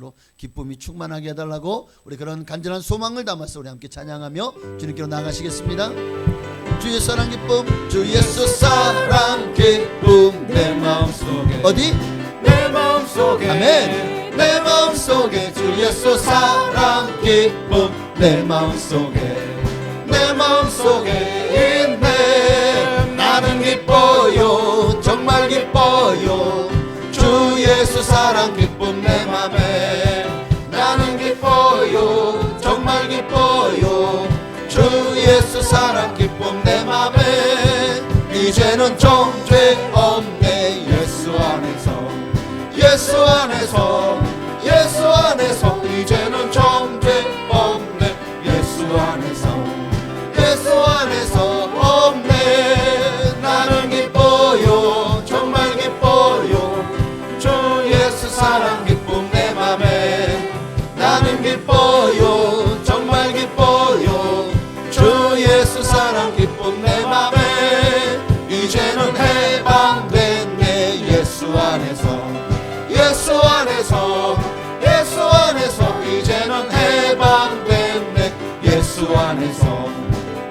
말씀으로 기쁨이 충만하게 해달라고 우리 그런 간절한 소망을 담아서 우리 함께 찬양하며 주님께로 나가시겠습니다. 주 예수 사랑 기쁨, 주 예수 사랑 기쁨 내 마음속에 어디? 내 마음속에 아멘. 내 마음속에 주 예수 사랑 기쁨 내 마음속에 있네. 나는 기뻐요 정말 기뻐요 주 예수 사랑 기쁨 내 맘에. 나는 기뻐요 정말 기뻐요 주 예수 사랑 기쁨 내 맘에. 이제는 좀 죄 없네 예수 안에서 예수 안에서 예수 안에서. 이제는 좀 죄 없네 예수 안에서 예수 안에서 없네. 나는 기뻐요 정말 기뻐요 주 예수 사랑 기쁨 내 맘에. 나는 기뻐요 정말 기뻐요 주 예수 사랑 기쁨 내 맘에. 이제는 해방됐네 예수 안에서 예수 안에서 예수 안에서. 이제는 해방됐네 예수 안에서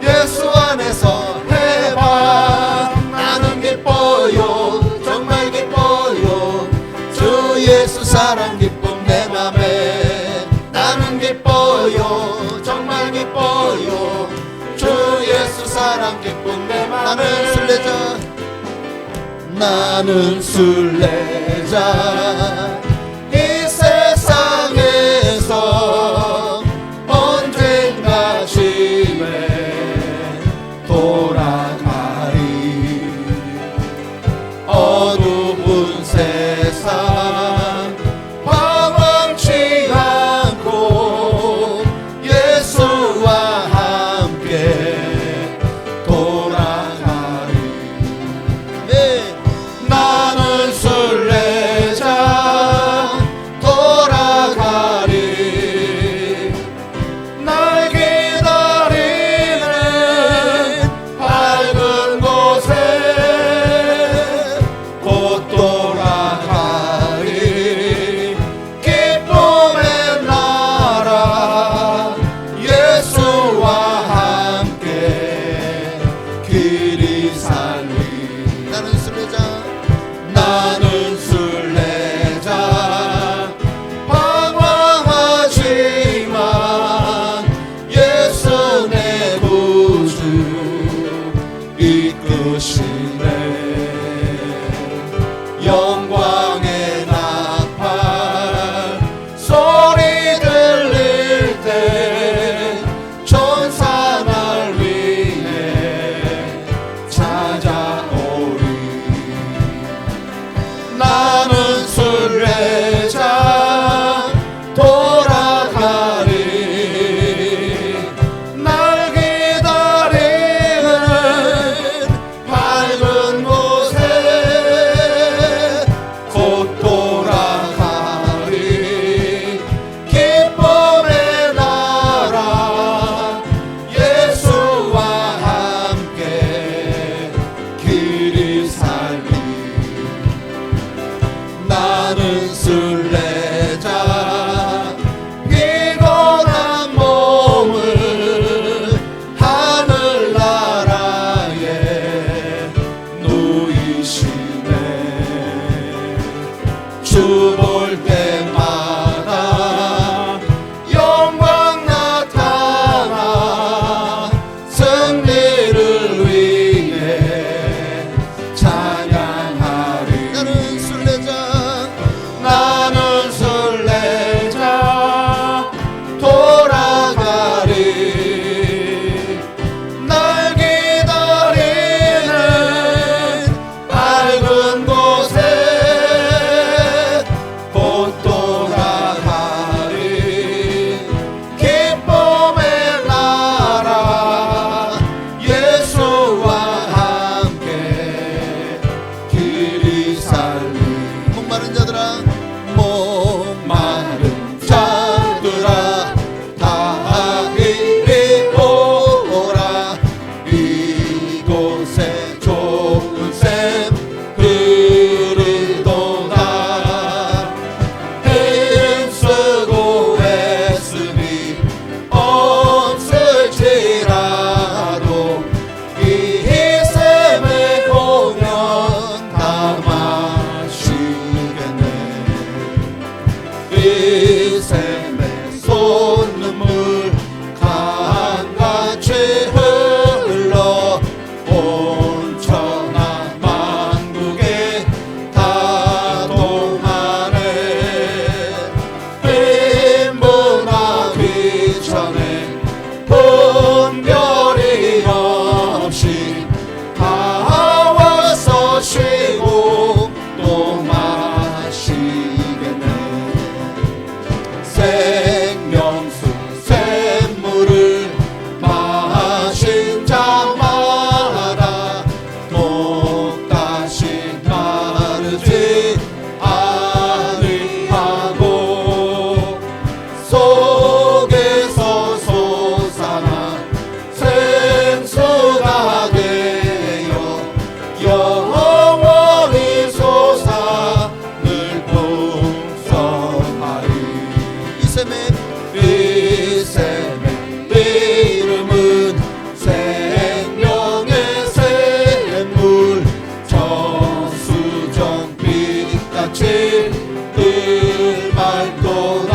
예수 안에서 해방. 나는 기뻐요 정말 기뻐요 주 예수 사랑 기쁨 내 맘에. 나는 기뻐요 정말 기뻐요 주 예수 사랑 기쁨 내 맘에. 나는 순례자 이 세상에서 언젠가 집에 돌아가리. 어두운 세상 방황치 않고 예수와 함께 돌아가리. 나는 순례자 이 샘의 솟는물 강같이 흘러 온 천하 만국에 다 동하네. 빈분하기 전에 분별이 없이 다 와서 쉬고 또 마시겠네. 생명수 샘물을 마신 자마다 똑다시 마르지 아니하고 속에서 솟아난 생수가 되어 영원히 솟아 늘 풍성하리. 이 샘의 이름은 생명의 샘물 저수정 빛같이 늘 맑도다.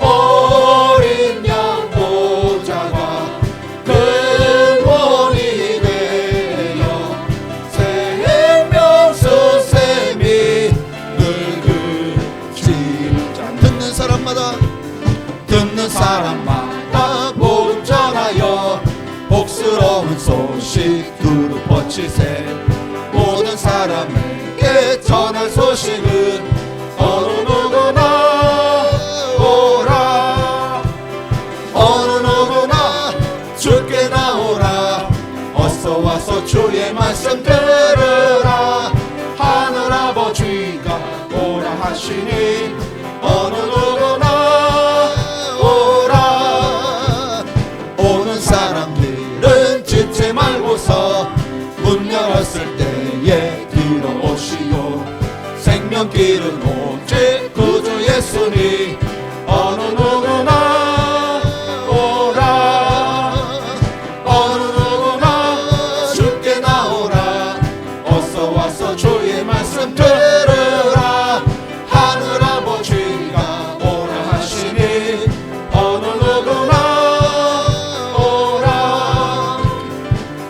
어린 양 보좌가 근원이 되어 생명수 샘이 늘 그칠. 듣는 사람마다 본전하여 복스러운 소식 두루 뻗치세. 모든 사람에게 전할 소식은 어느 누구나 오라. 어느 누구나 주께 나오라. 어서 와서 주의 말씀 들으라. 하늘 아버지가 오라 하시니 어느 누구나 오라. 오는 사람들은 지체 말고서 문 열었을 때에 들어오시오. 생명길은 오직 구주 예수니 어느 누구나 오라. 어느 누구나 주께 나오라. 어서 와서 주의 말씀 들으라. 하늘 아버지가 오라 하시니 어느 누구나 오라.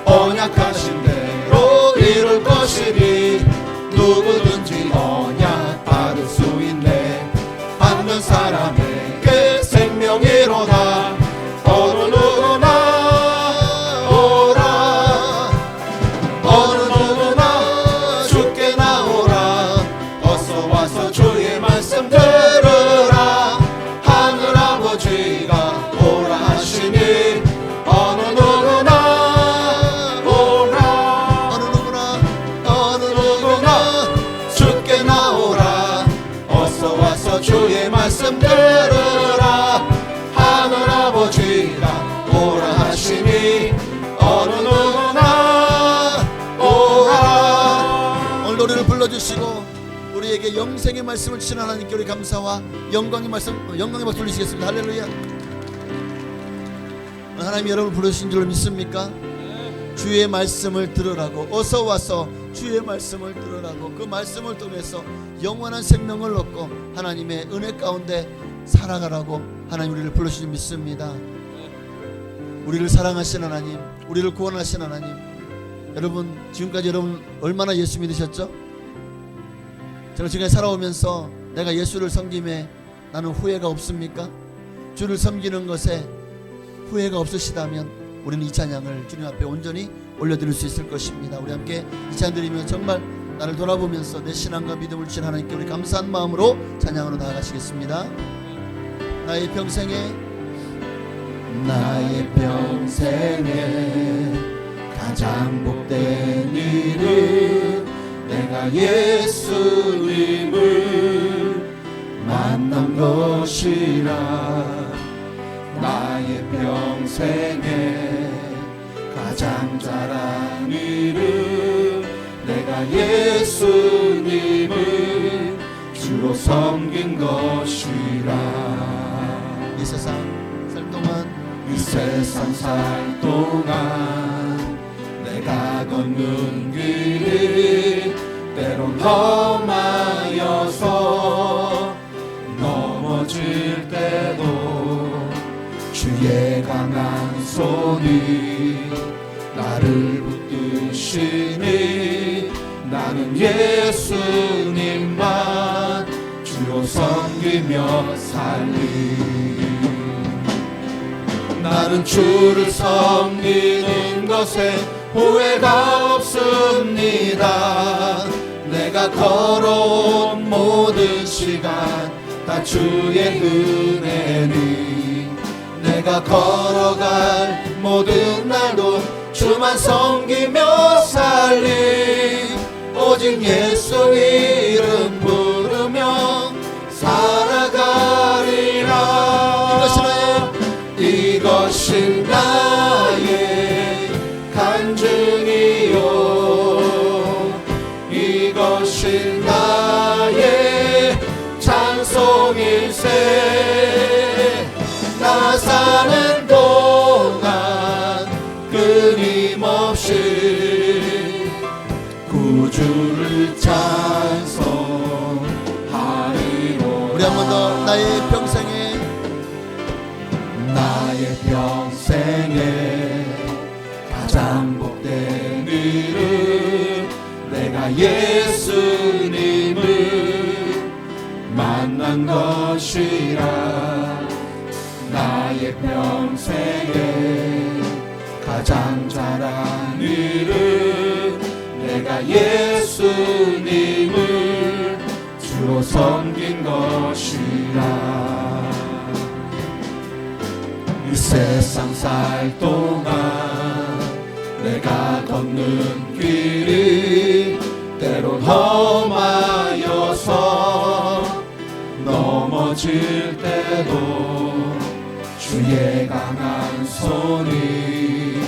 언약하신 대로 이룰 것이니 누구든지 언약 받을 수 있네. 받는 사람에게 생명이로다. 어느 누구나 오라. 어느 누구나 주께 나오라. 어서 와서 주의 말씀 들으라. 하늘 아버지가 오라 하시니 어느 누구나 오라. 어느 누구나 주께 나오라. 어서 와서 주의 말씀 들으라. 하늘 아버지가 오라 하시니 어느 누구나 오라. 오늘 노래를 불러주시고 우리에게 영생의 말씀을 주신 하나님께 우리 감사와 영광의 박수 올리시겠습니다. 할렐루야. 하나님 여러분 부르신 줄 믿습니까? 주의 말씀을 들으라고, 어서 와서 주의 말씀을 들으라고, 그 말씀을 통해서 영원한 생명을 얻고 하나님의 은혜 가운데 살아가라고 하나님 우리를 부르신 줄 믿습니다. 우리를 사랑하신 하나님, 우리를 구원하신 하나님, 여러분 지금까지 여러분 얼마나 예수 믿으셨죠? 저는 지금까지 살아오면서 내가 예수를 섬김에 나는 후회가 없습니까? 주를 섬기는 것에 후회가 없으시다면 우리는 이 찬양을 주님 앞에 온전히 올려드릴 수 있을 것입니다. 우리 함께 이 찬양 드리면 정말 나를 돌아보면서 내 신앙과 믿음을 주신 하나님께 우리 감사한 마음으로 찬양으로 나아가시겠습니다. 나의 평생에 가장 복된 일은 내가 예수님을 만난 것이라. 나의 평생에 가장 잘한 일은 내가 예수님을 주로 섬긴 것이라. 이 세상 살 동안 내가 걷는 길이 때론 험하여서 손이 나를 붙드시니 나는 예수님만 주로 섬기며 살리. 나는 주를 섬기는 것에 후회가 없습니다. 내가 걸어온 모든 시간 다 주의 은혜니 내가 걸어갈 모든 날도 주만 섬기며 살리. 오직 예수 이름 부르며 살아가리라. 이것이 나의 간증이요 이것이 나의 찬송일세. 나 사는 동안 끊임없이 구주를 찬송하리로. 우리 한 번 더. 나의 평생에 가장 복된 일은 내가 예수님을 만난 것이라. 나의 평생에 가장 잘한 일은 내가 예수님을 주로 섬긴 것이라. 이 세상 살 동안 내가 걷는 길이 때론 험하여서 넘어질 때도 주의 강한 손이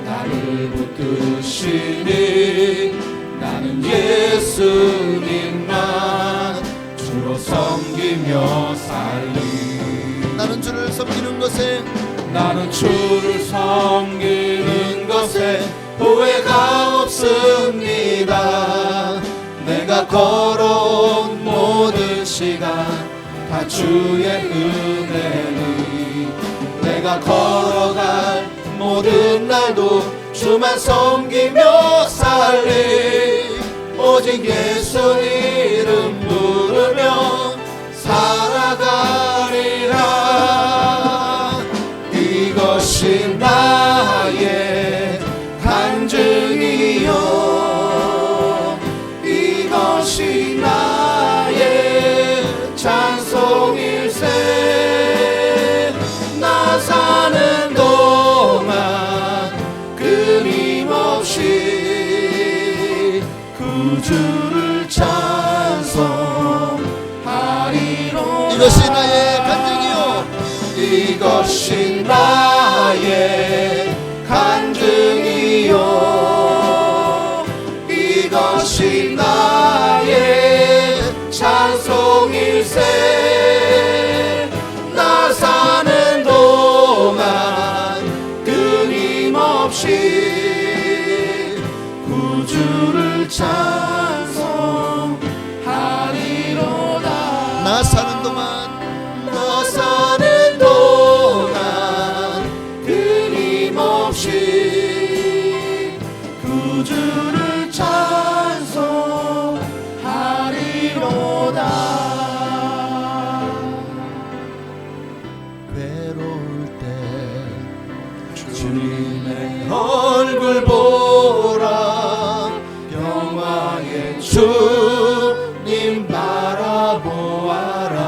나를 붙드시니 나는 예수님만 주로 섬기며 살리. 나는 주를 섬기는 것에 후회가 없습니다. 내가 걸어온 모든 시간 다 주의 은혜니 내가 걸어갈 모든 날도 주만 섬기며 살리. 오직 예수 이름 부르며 살아가리라. 이것이 나의 간증이요 이것이 나의 찬송일세. 나 사는 동안 끊임없이 구주를 찬송하리로. 이것이 나의 간증이요 이것이 나의 간증이요 이것이 나의 찬송일세. 나 사는 동안 끊임없이 구주를 찬송하리로다. 나 사는 동안 끊임없이 구주를 찬송하리로다. 괴로울 때 주님의 얼굴 보라. 영광의 주님 바라보아라.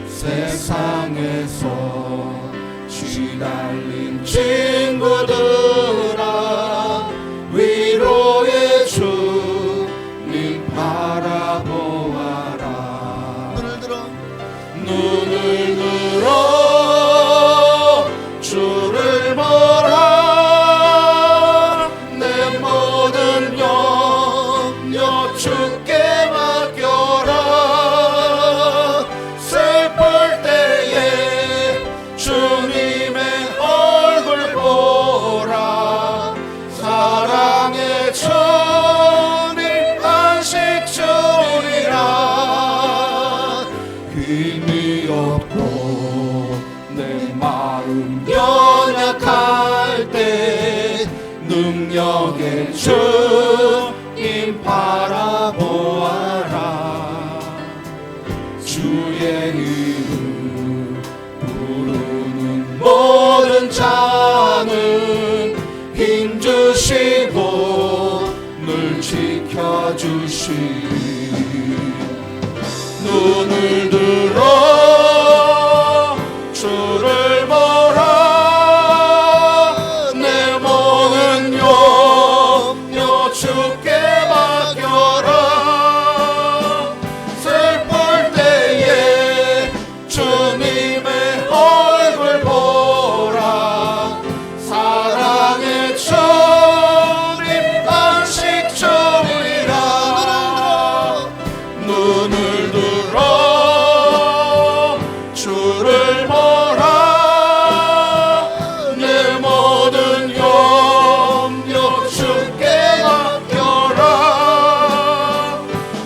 세상에서 쥐달린 친구들아 위로의 주님 바라보아라. 눈을 들어 주를 보라. 내 모든 염려 주께 맡겨라. 슬플 때에 주님의 얼굴 보라. 사랑의 주님 안식 주리라. 힘이 없고 내 마음 능력의 주님 바라보아라. 주의 이름 부르는 모든 자는 힘주시고 늘 지켜주시니 눈을 들어 주를 보라. 내 모든 염려 주께 맡겨라. 슬플 때에 주님의 얼굴 보라. 사랑의 주님 안식 주리라. 눈을 들어 주를 보라. 내 모든 염려 주께 맡겨라.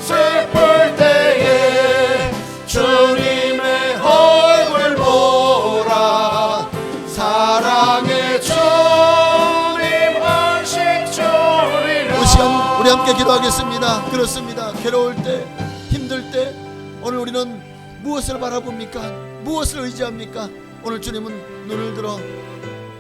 슬플 때에 주님의 얼굴 보라. 사랑의 주님 안식 주리라. 이 시간 우리 함께 기도하겠습니다. 그렇습니다. 괴로울 때, 힘들 때 오늘 우리는 무엇을 바라봅니까? 무엇을 의지합니까? 오늘 주님은 눈을 들어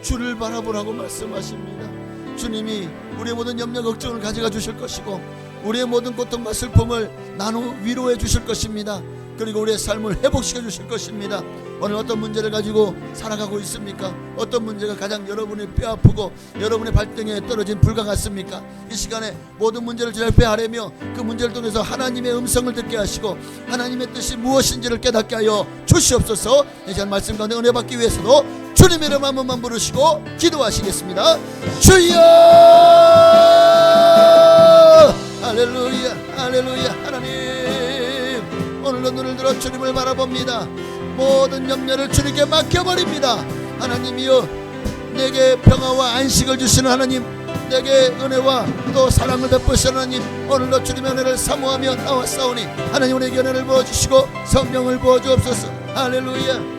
주를 바라보라고 말씀하십니다. 주님이 우리의 모든 염려 걱정을 가져가 주실 것이고 우리의 모든 고통과 슬픔을 나누 위로해 주실 것입니다. 그리고 우리의 삶을 회복시켜 주실 것입니다. 오늘 어떤 문제를 가지고 살아가고 있습니까? 어떤 문제가 가장 여러분의 뼈아프고 여러분의 발등에 떨어진 불과 같습니까? 이 시간에 모든 문제를 절패하려며 그 문제를 통해서 하나님의 음성을 듣게 하시고 하나님의 뜻이 무엇인지를 깨닫게 하여 주시옵소서. 이 시간 말씀 가운데 은혜 받기 위해서도 주님의 이름 한 번만 부르시고 기도하시겠습니다. 주여! 할렐루야, 할렐루야. 하나님, 오늘도 눈을 들어 주님을 바라봅니다. 모든 염려를 주님께 맡겨버립니다. 하나님이여, 내게 평화와 안식을 주시는 하나님, 내게 은혜와 또 사랑을 베푸시는 하나님, 오늘도 주님의 은혜를 사모하며 나왔사오니 하나님 우리에게 은혜를 부어주시고 성령을 부어주옵소서. 할렐루야.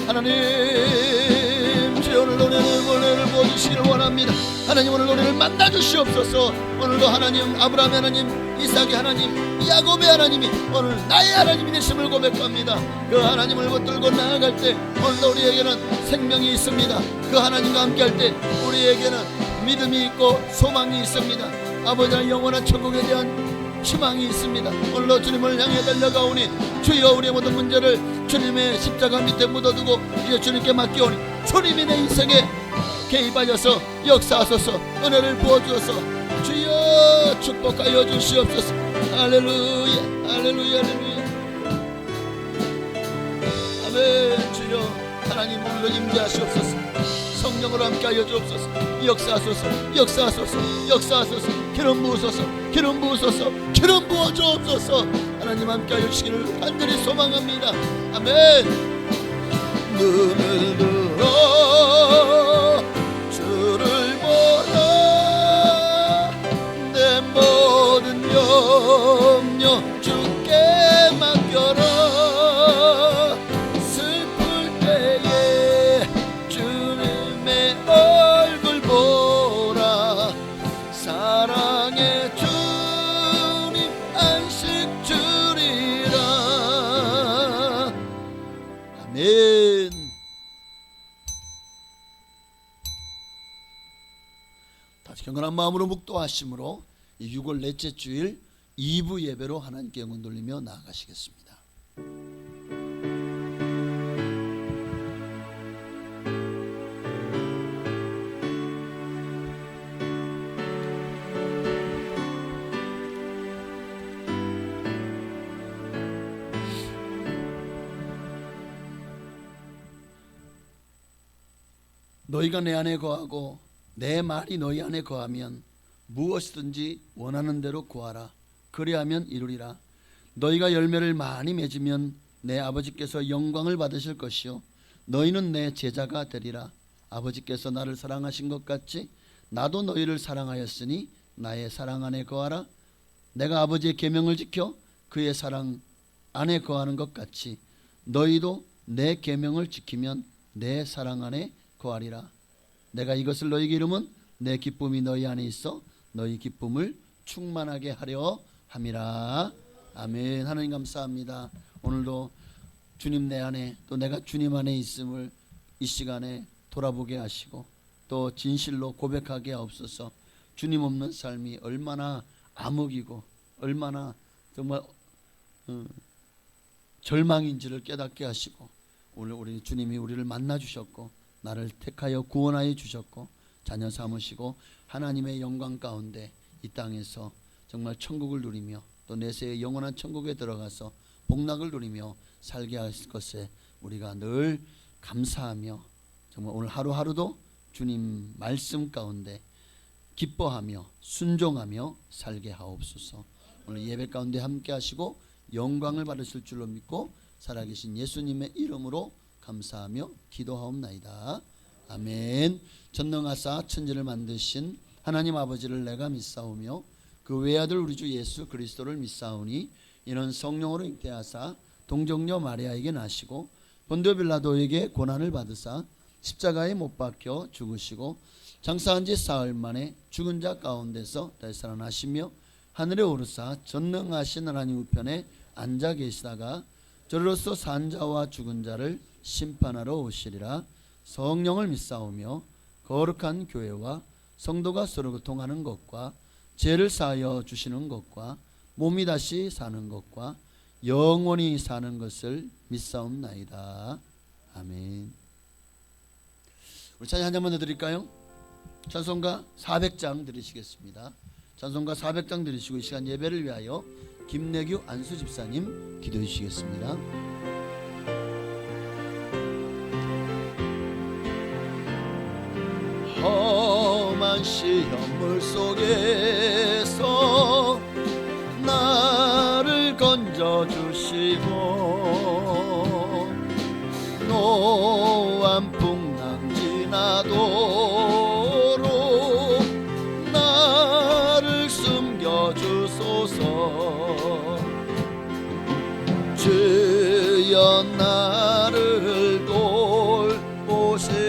하나님, 주여 오늘 은혜를 부어주시기를 원합니다. 하나님 오늘 우리를 만나주시옵소서. 오늘도 하나님, 아브라함의 하나님, 이삭의 하나님, 야곱의 하나님이 오늘 나의 하나님이 되심을 고백합니다. 그 하나님을 붙들고 나아갈 때 오늘도 우리에게는 생명이 있습니다. 그 하나님과 함께할 때 우리에게는 믿음이 있고 소망이 있습니다. 아버지의 영원한 천국에 대한 희망이 있습니다. 오늘도 주님을 향해 달려가오니 주여 우리의 모든 문제를 주님의 십자가 밑에 묻어두고 이제 주님께 맡기오니 주님이 내 인생에 개입하셔서 역사하소서. 은혜를 부어주소서. 주여 축복하여 주시옵소서. 할렐루야, 할렐루야, 할렐루야. 아멘. 주여 하나님 오늘도 임재하시옵소서. 성령으로 함께하여 주옵소서. 역사하소서, 역사하소서, 역사하소서. 기름 부으소서, 기름 부으소서, 기름 부어 주옵소서. 하나님 함께하여 주시기를 간절히 소망합니다. 아멘. 눈을 들어 주를 보라. 내 모든 염려 주께 맡겨라. 슬플 때에 주님의 얼굴 보라. 사랑의 주님 안식 주리라. 아멘. 다시 경건한 마음으로 묵도하심으로 이 6월 넷째 주일 2부 예배로 하나님께 영광 돌리며 나아가시겠습니다. 너희가 내 안에 거하고 내 말이 너희 안에 거하면 무엇이든지 원하는 대로 구하라. 그리하면 이루리라. 너희가 열매를 많이 맺으면 내 아버지께서 영광을 받으실 것이요 너희는 내 제자가 되리라. 아버지께서 나를 사랑하신 것 같이 나도 너희를 사랑하였으니 나의 사랑 안에 거하라. 내가 아버지의 계명을 지켜 그의 사랑 안에 거하는 것 같이 너희도 내 계명을 지키면 내 사랑 안에 거하리라. 내가 이것을 너희에게 이루면 내 기쁨이 너희 안에 있어 너희 기쁨을 충만하게 하려 함이라. 아멘. 하나님 감사합니다. 오늘도 주님 내 안에 또 내가 주님 안에 있음을 이 시간에 돌아보게 하시고 또 진실로 고백하게 하옵소서. 주님 없는 삶이 얼마나 암흑이고 얼마나 정말 절망인지를 깨닫게 하시고 오늘 우리 주님이 우리를 만나 주셨고 나를 택하여 구원하여 주셨고 자녀 삼으시고 하나님의 영광 가운데 이 땅에서 정말 천국을 누리며 또 내세의 영원한 천국에 들어가서 복락을 누리며 살게 하실 것에 우리가 늘 감사하며 정말 오늘 하루하루도 주님 말씀 가운데 기뻐하며 순종하며 살게 하옵소서. 오늘 예배 가운데 함께 하시고 영광을 받으실 줄로 믿고 살아계신 예수님의 이름으로 감사하며 기도하옵나이다. 아멘. 전능하사 천지를 만드신 하나님 아버지를 내가 믿사오며 그 외아들 우리 주 예수 그리스도를 믿사오니 이는 성령으로 잉태하사 동정녀 마리아에게 나시고 본디오 빌라도에게 고난을 받으사 십자가에 못 박혀 죽으시고 장사한 지 사흘 만에 죽은 자 가운데서 다시 살아나시며 하늘에 오르사 전능하신 하나님 우편에 앉아 계시다가 저로서 산 자와 죽은 자를 심판하러 오시리라. 성령을 믿사오며 거룩한 교회와 성도가 서로 교통하는 것과 죄를 사하여 주시는 것과 몸이 다시 사는 것과 영원히 사는 것을 믿사옵나이다. 아멘. 우리 찬양 한 잔만 더 드릴까요? 찬송가 400장 드리시겠습니다. 찬송가 400장 드리시고 이 시간 예배를 위하여 김내규 안수 집사님 기도해 주시겠습니다. 험한 시험물 속에서 나를 건져주시고 노한 풍랑 지나도록 나를 숨겨주소서. 주여 나를 돌보시사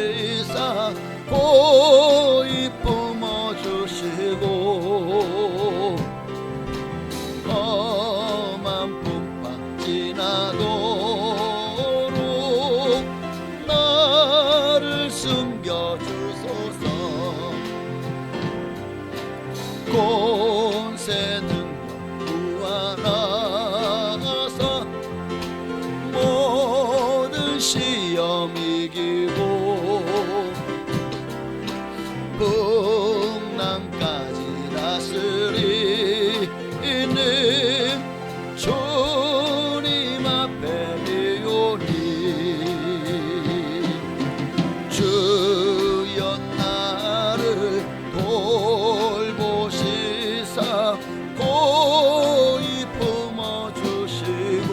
고이 품어주시고 험한 풍파 지나도록 나를 숨겨주소서. 권세 능력 구하나서 모든 시험 이기고 풍랑까지 다스리는 주님 앞에 비오니 주여 나를 돌보시사 고이 품어주시고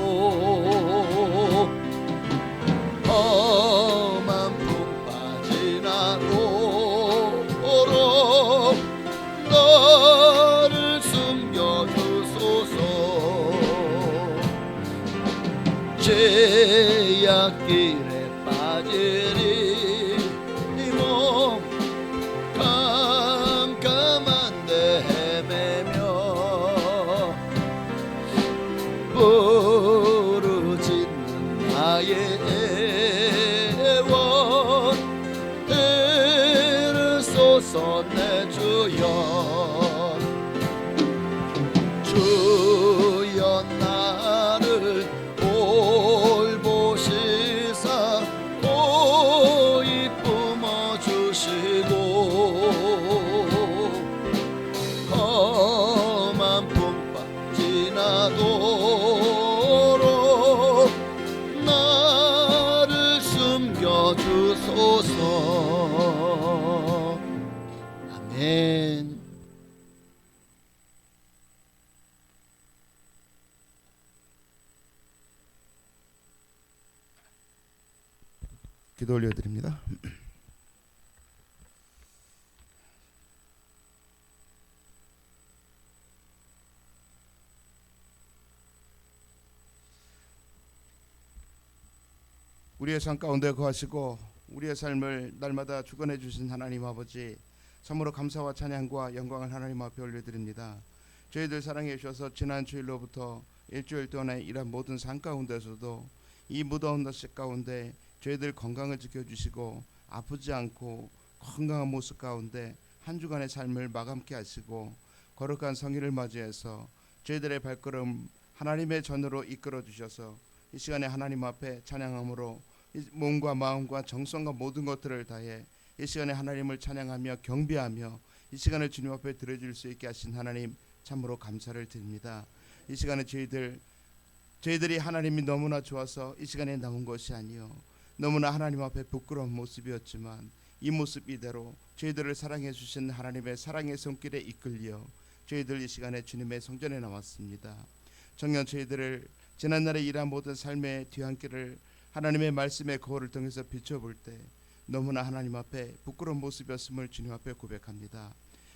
험한 풍파 지나도록 너를 숨겨주소서. 죄악길에 빠지리 이 몸 깜깜한 데 헤매며 부르짖는 나의 애원 들으소서. 내 주여 주여 나를 돌보시사 고이 품어주시고 험한 풍파 지나도록 나를 숨겨주소서. 아멘. 기도 올려드립니다. 우리의 삶 가운데 거하시고 우리의 삶을 날마다 주관해 주신 하나님 아버지, 참으로 감사와 찬양과 영광을 하나님 앞에 올려드립니다. 저희들 사랑해 주셔서 지난 주일로부터 일주일 동안에 이런 모든 삶 가운데서도 이 무더운 날씨 가운데 저희들 건강을 지켜주시고 아프지 않고 건강한 모습 가운데 한 주간의 삶을 마감케 하시고 거룩한 성일을 맞이해서 저희들의 발걸음 하나님의 전으로 이끌어 주셔서 이 시간에 하나님 앞에 찬양함으로 몸과 마음과 정성과 모든 것들을 다해 이 시간에 하나님을 찬양하며 경배하며 이 시간을 주님 앞에 드려줄 수 있게 하신 하나님 참으로 감사를 드립니다. 이 시간에 저희들이 하나님이 너무나 좋아서 이 시간에 남은 것이 아니요 너무나 하나님 앞에 부끄러운 모습이었지만 이 모습 이대로 저희들을 사랑해 주신 하나님의 사랑의 손길에 이끌려 저희들 이 시간에 주님의 성전에 나왔습니다. 정녕 저희들을 지난날에 일한 모든 삶의 뒤안길을 하나님의 말씀의 거울을 통해서 비춰볼 때 너무나 하나님 앞에 부끄러운 모습이었음을 주님 앞에 고백합니다.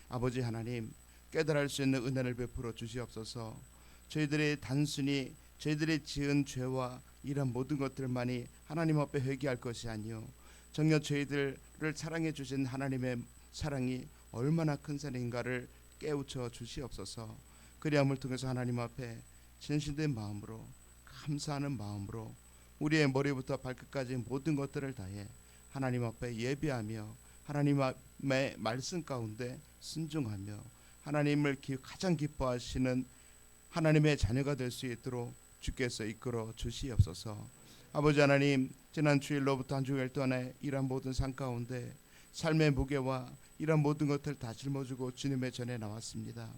아버지 하나님, 깨달을 수 있는 은혜를 베풀어 주시옵소서. 저희들이 단순히 저희들이 지은 죄와 이런 모든 것들만이 하나님 앞에 회개할 것이 아니요 정녕 저희들을 사랑해 주신 하나님의 사랑이 얼마나 큰 사랑인가를 깨우쳐 주시옵소서. 그리함을 통해서 하나님 앞에 진실된 마음으로 감사하는 마음으로 우리의 머리부터 발끝까지 모든 것들을 다해 하나님 앞에 예배하며 하나님의 말씀 가운데 순종하며 하나님을 가장 기뻐하시는 하나님의 자녀가 될 수 있도록 주께서 이끌어 주시옵소서. 아버지 하나님, 지난 주일로부터 한 주일 동안에 이런 모든 삶 가운데 삶의 무게와 이런 모든 것들을 다 짊어지고 주님의 전에 나왔습니다.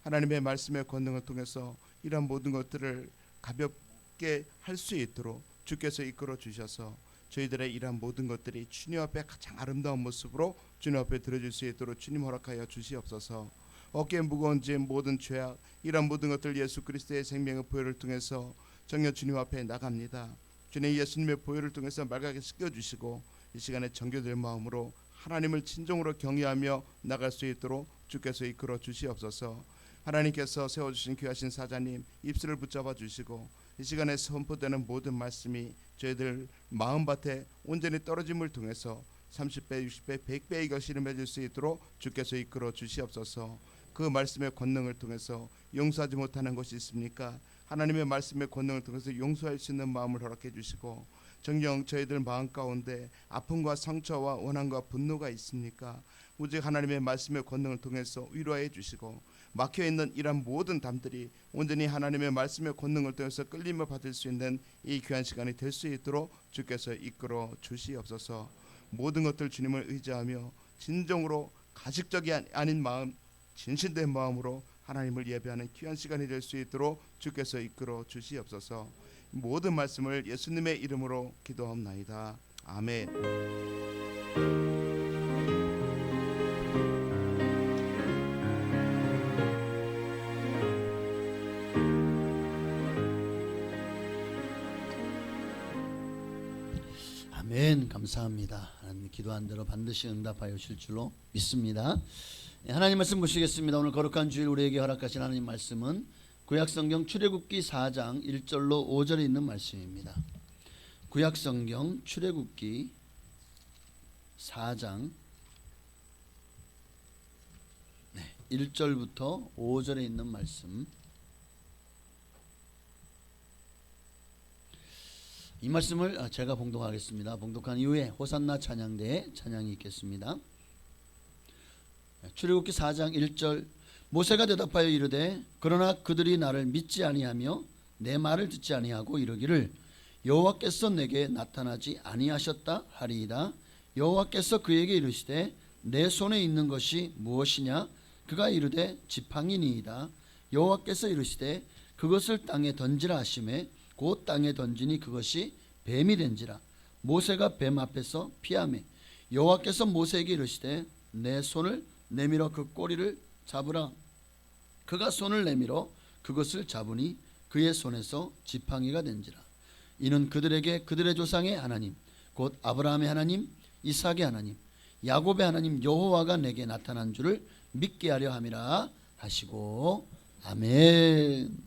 하나님의 말씀의 권능을 통해서 이런 모든 것들을 가볍게 할 수 있도록 주께서 이끌어 주셔서 저희들의 이러한 모든 것들이 주님 앞에 가장 아름다운 모습으로 주님 앞에 드려질 수 있도록 주님 허락하여 주시옵소서. 어깨에 무거운 짐 모든 죄악 이런 모든 것들 예수 그리스도의 생명의 보혈을 통해서 정녕 주님 앞에 나갑니다. 주님 예수님의 보혈을 통해서 말하게 씻겨주시고 이 시간에 정결된 마음으로 하나님을 진정으로 경외하며 나갈 수 있도록 주께서 이끌어 주시옵소서. 하나님께서 세워주신 귀하신 사자님 입술을 붙잡아 주시고 이 시간에 선포되는 모든 말씀이 저희들 마음밭에 온전히 떨어짐을 통해서 30배, 60배, 100배의 결실을 맺을 수 있도록 주께서 이끌어 주시옵소서. 그 말씀의 권능을 통해서 용서하지 못하는 것이 있습니까? 하나님의 말씀의 권능을 통해서 용서할 수 있는 마음을 허락해 주시고 정녕 저희들 마음 가운데 아픔과 상처와 원한과 분노가 있습니까? 오직 하나님의 말씀의 권능을 통해서 위로해 주시고 막혀있는 이런 모든 담들이 온전히 하나님의 말씀의 권능을 통해서 끌림을 받을 수 있는 이 귀한 시간이 될 수 있도록 주께서 이끌어 주시옵소서. 모든 것들 주님을 의지하며 진정으로 가식적이 아닌 마음 진실된 마음으로 하나님을 예배하는 귀한 시간이 될 수 있도록 주께서 이끌어 주시옵소서. 모든 말씀을 예수님의 이름으로 기도합나이다. 아멘. 아멘. 감사합니다. 하나님 기도한 대로 반드시 응답하여 주실 줄로 믿습니다. 하나님 말씀 보시겠습니다. 오늘 거룩한 주일 우리에게 허락하신 하나님 말씀은 구약성경 출애굽기 4장 1절로 5절에 있는 말씀입니다. 구약성경 출애굽기 4장 1절부터 5절에 있는 말씀. 이 말씀을 제가 봉독하겠습니다. 봉독한 이후에 호산나 찬양대에 찬양이 있겠습니다. 출애굽기 4장 1절. 모세가 대답하여 이르되 그러나 그들이 나를 믿지 아니하며 내 말을 듣지 아니하고 이르기를 여호와께서 내게 나타나지 아니하셨다 하리이다. 여호와께서 그에게 이르시되 내 손에 있는 것이 무엇이냐? 그가 이르되 지팡이니이다. 여호와께서 이르시되 그것을 땅에 던지라 하시매 곧 땅에 던지니 그것이 뱀이 된지라. 모세가 뱀 앞에서 피하매 여호와께서 모세에게 이르시되 내 손을 내밀어 그 꼬리를 잡으라. 그가 손을 내밀어 그것을 잡으니 그의 손에서 지팡이가 된지라. 이는 그들에게 그들의 조상의 하나님 곧 아브라함의 하나님 이삭의 하나님 야곱의 하나님 여호와가 내게 나타난 줄을 믿게 하려 함이라 하시고 아멘.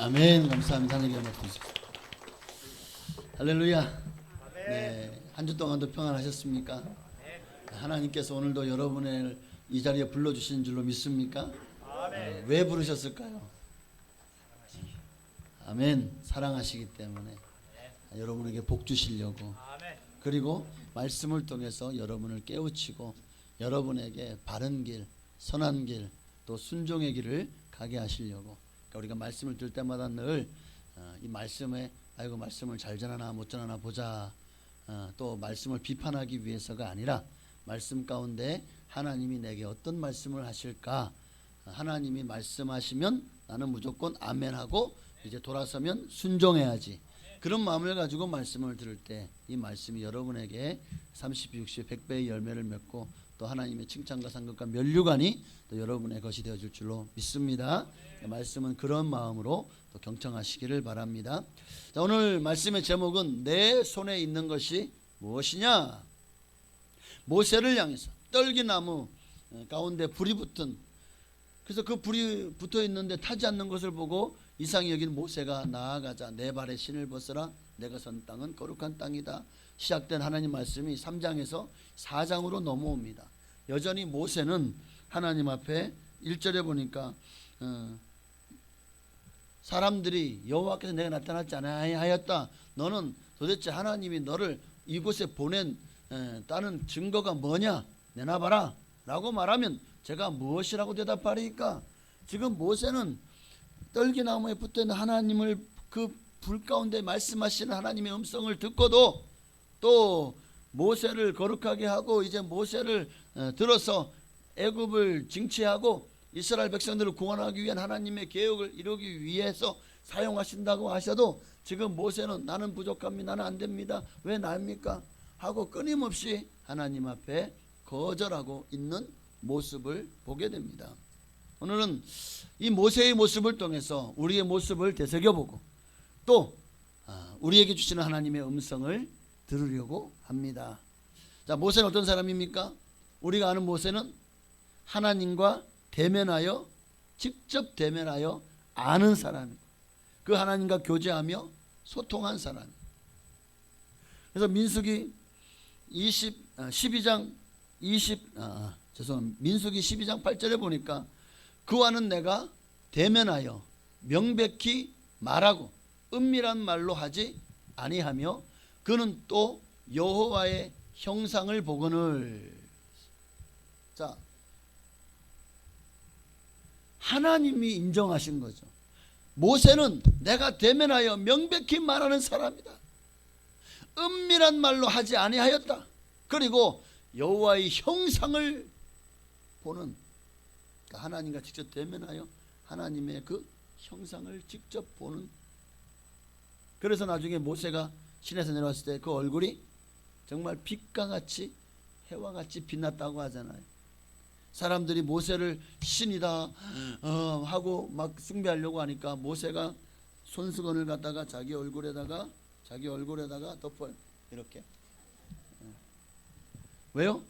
아멘. 감사합니다. 하나님께 맡기소서. 할렐루야. 네, 한 주 동안도 평안하셨습니까? 하나님께서 오늘도 여러분을 이 자리에 불러주신 줄로 믿습니까? 왜 부르셨을까요? 아멘. 사랑하시기 때문에 여러분에게 복 주시려고, 그리고 말씀을 통해서 여러분을 깨우치고 여러분에게 바른 길, 선한 길, 또 순종의 길을 가게 하시려고. 그러니까 우리가 말씀을 들 때마다 늘 이 말씀에 아이고 말씀을 잘 전하나 못 전하나 보자, 또 말씀을 비판하기 위해서가 아니라 말씀 가운데 하나님이 내게 어떤 말씀을 하실까, 하나님이 말씀하시면 나는 무조건 아멘하고 이제 돌아서면 순종해야지, 그런 마음을 가지고 말씀을 들을 때 이 말씀이 여러분에게 30, 60, 100배의 열매를 맺고 또 하나님의 칭찬과 상급과 면류관이 또 여러분의 것이 되어줄 줄로 믿습니다. 말씀은 그런 마음으로 또 경청하시기를 바랍니다. 자, 오늘 말씀의 제목은 내 손에 있는 것이 무엇이냐. 모세를 향해서 떨기나무 가운데 불이 붙은, 그래서 그 불이 붙어 있는데 타지 않는 것을 보고 이상히 여긴 모세가 나아가자. 내 발에 신을 벗어라. 내가 선 땅은 거룩한 땅이다. 시작된 하나님 말씀이 3장에서 4장으로 넘어옵니다. 여전히 모세는 하나님 앞에 1절에 보니까 사람들이 여호와께서 내가 나타났지 아니하였다. 너는 도대체 하나님이 너를 이곳에 보낸 다른 증거가 뭐냐? 내놔봐라 라고 말하면 제가 무엇이라고 대답하리까? 지금 모세는 떨기나무에 붙어있는 하나님을, 그 불 가운데 말씀하시는 하나님의 음성을 듣고도 또 모세를 거룩하게 하고 이제 모세를 들어서 애굽을 징치하고 이스라엘 백성들을 구원하기 위한 하나님의 계획을 이루기 위해서 사용하신다고 하셔도 지금 모세는 나는 부족합니다. 나는 안 됩니다. 왜 나입니까? 하고 끊임없이 하나님 앞에 거절하고 있는 모습을 보게 됩니다. 오늘은 이 모세의 모습을 통해서 우리의 모습을 되새겨보고 또 우리에게 주시는 하나님의 음성을 들으려고 합니다. 자, 모세는 어떤 사람입니까? 우리가 아는 모세는 하나님과 대면하여, 직접 대면하여 아는 사람이고 그 하나님과 교제하며 소통한 사람. 그래서 민수기 12장 8절에 보니까 그와는 내가 대면하여 명백히 말하고 은밀한 말로 하지 아니하며 그는 또 여호와의 형상을 보거늘. 자, 하나님이 인정하신 거죠. 모세는 내가 대면하여 명백히 말하는 사람이다. 은밀한 말로 하지 아니하였다. 그리고 여호와의 형상을 보는, 그러니까 하나님과 직접 대면하여 하나님의 그 형상을 직접 보는. 그래서 나중에 모세가 신에서 내려왔을 때 그 얼굴이 정말 빛과 같이 해와 같이 빛났다고 하잖아요. 사람들이 모세를 신이다 하고 막 숭배하려고 하니까 모세가 손수건을 갖다가 자기 얼굴에다가 덮어요. 이렇게. 왜요?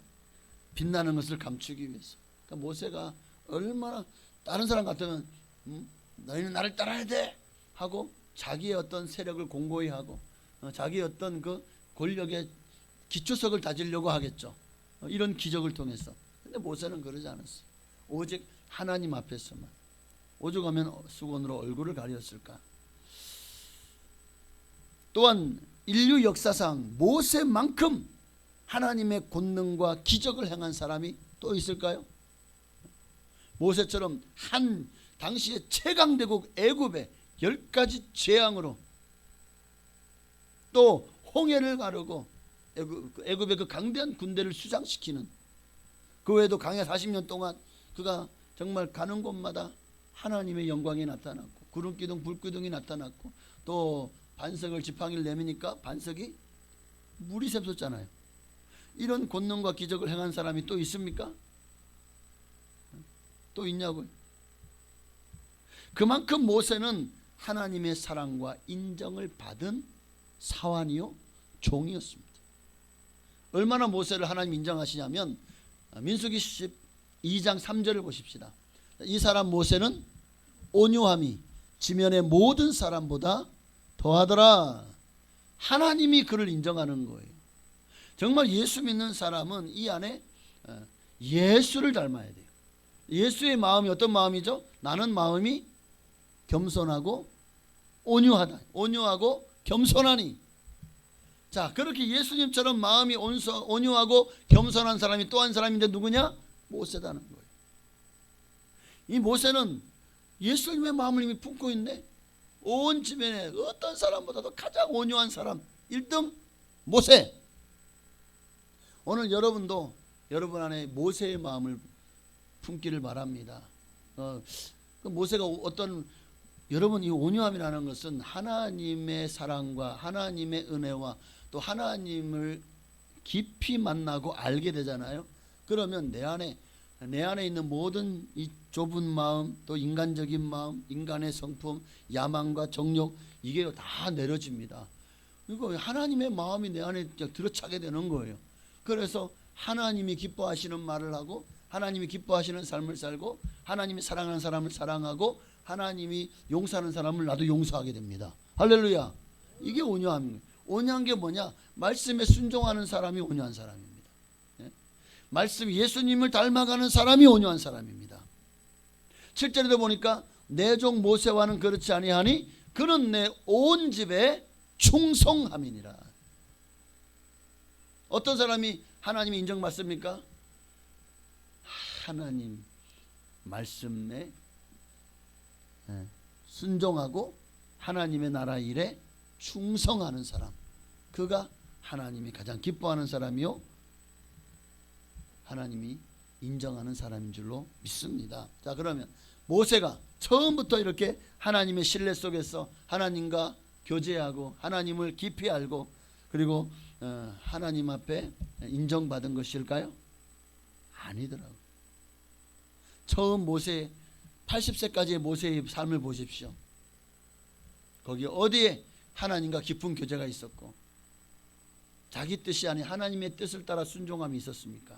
빛나는 것을 감추기 위해서. 그러니까 모세가 얼마나, 다른 사람 같으면 너희는 나를 따라야 돼 하고 자기의 어떤 세력을 공고히 하고 자기의 어떤 그 권력의 기초석을 다지려고 하겠죠. 이런 기적을 통해서. 근데 모세는 그러지 않았어요. 오직 하나님 앞에서만. 오죽하면 수건으로 얼굴을 가렸을까. 또한 인류 역사상 모세만큼 하나님의 권능과 기적을 행한 사람이 또 있을까요? 모세처럼 한 당시의 최강대국 애굽의 10가지 재앙으로 또 홍해를 가르고 애굽의 그 강대한 군대를 수장시키는, 그 외에도 강해 40년 동안 그가 정말 가는 곳마다 하나님의 영광이 나타났고 구름기둥 불기둥이 나타났고 또 반석을 지팡이를 내미니까 반석이 물이 샘솟잖아요. 이런 권능과 기적을 행한 사람이 또 있습니까? 또 있냐고요? 그만큼 모세는 하나님의 사랑과 인정을 받은 사환이요 종이었습니다. 얼마나 모세를 하나님 인정하시냐면 민수기 12장 3절을 보십시다. 이 사람 모세는 온유함이 지면의 모든 사람보다 더하더라. 하나님이 그를 인정하는 거예요. 정말 예수 믿는 사람은 이 안에 예수를 닮아야 돼요. 예수의 마음이 어떤 마음이죠? 나는 마음이 겸손하고 온유하다. 온유하고 겸손하니. 자, 그렇게 예수님처럼 마음이 온유하고 겸손한 사람이 또 한 사람인데 누구냐? 모세라는 거예요. 이 모세는 예수님의 마음을 이미 품고 있네. 온 지면에 어떤 사람보다도 가장 온유한 사람 1등 모세. 오늘 여러분도 여러분 안에 모세의 마음을 품기를 바랍니다. 그 모세가 어떤, 여러분 이 온유함이라는 것은 하나님의 사랑과 하나님의 은혜와 또 하나님을 깊이 만나고 알게 되잖아요. 그러면 내 안에 있는 모든 이 좁은 마음, 또 인간적인 마음, 인간의 성품, 야망과 정욕, 이게 다 내려집니다. 그리고 하나님의 마음이 내 안에 들어차게 되는 거예요. 그래서 하나님이 기뻐하시는 말을 하고 하나님이 기뻐하시는 삶을 살고 하나님이 사랑하는 사람을 사랑하고 하나님이 용서하는 사람을 나도 용서하게 됩니다. 할렐루야. 이게 온유함입니다. 온유한 게 뭐냐? 말씀에 순종하는 사람이 온유한 사람입니다. 말씀, 예수님을 닮아가는 사람이 온유한 사람입니다. 7절에도 보니까 내 종 모세와는 그렇지 아니하니 그는 내 온 집에 충성함이니라. 어떤 사람이 하나님이 인정받습니까? 하나님 말씀에 순종하고 하나님의 나라 일에 충성하는 사람, 그가 하나님이 가장 기뻐하는 사람이요 하나님이 인정하는 사람인 줄로 믿습니다. 자, 그러면 모세가 처음부터 이렇게 하나님의 신뢰 속에서 하나님과 교제하고 하나님을 깊이 알고 그리고 하나님 앞에 인정받은 것일까요? 아니더라고요. 처음 모세 80세까지의 모세의 삶을 보십시오. 거기 어디에 하나님과 깊은 교제가 있었고 자기 뜻이 아닌 하나님의 뜻을 따라 순종함이 있었습니까?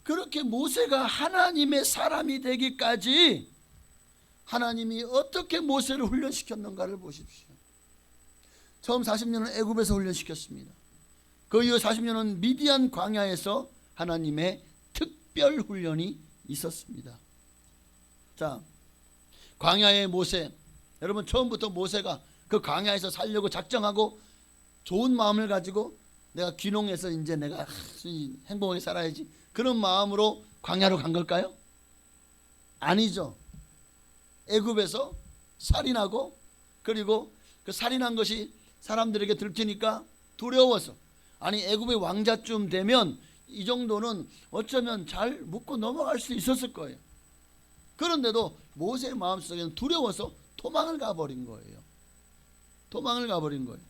그렇게 모세가 하나님의 사람이 되기까지 하나님이 어떻게 모세를 훈련시켰는가를 보십시오. 처음 40년은 애굽에서 훈련시켰습니다. 그 이후 40년은 미디안 광야에서 하나님의 특별 훈련이 있었습니다. 자, 광야의 모세, 여러분 처음부터 모세가 그 광야에서 살려고 작정하고 좋은 마음을 가지고 내가 귀농해서 이제 내가 행복하게 살아야지 그런 마음으로 광야로 간 걸까요? 아니죠. 애굽에서 살인하고 그리고 그 살인한 것이 사람들에게 들키니까 두려워서, 아니 애굽의 왕자쯤 되면 이 정도는 어쩌면 잘 묻고 넘어갈 수 있었을 거예요. 그런데도 모세의 마음속에는 두려워서 도망을 가버린 거예요. 도망을 가버린 거예요.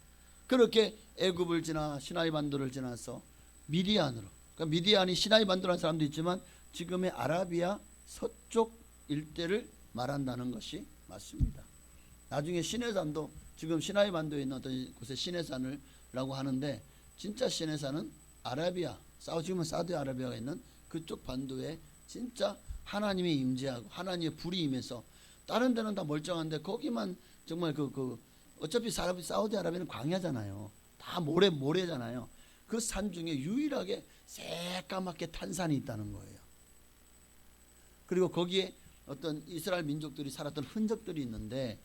그렇게 애굽을 지나 시나이 반도를 지나서 미디안으로, 그러니까 미디안이 시나이 반도라는 사람도 있지만 지금의 아라비아 서쪽 일대를 말한다는 것이 맞습니다. 나중에 시내산도, 지금 시나이 반도에 있는 어떤 곳에 시내산을라고 하는데 진짜 시내산은 아라비아, 지금은 사우디아라비아가 있는 그쪽 반도에 진짜 하나님이 임재하고 하나님의 불이 임해서, 다른 데는 다 멀쩡한데 거기만 정말 어차피 사우디아라비아는 광야잖아요. 다 모래잖아요. 그 산 중에 유일하게 새까맣게 탄 산이 있다는 거예요. 그리고 거기에 어떤 이스라엘 민족들이 살았던 흔적들이 있는데,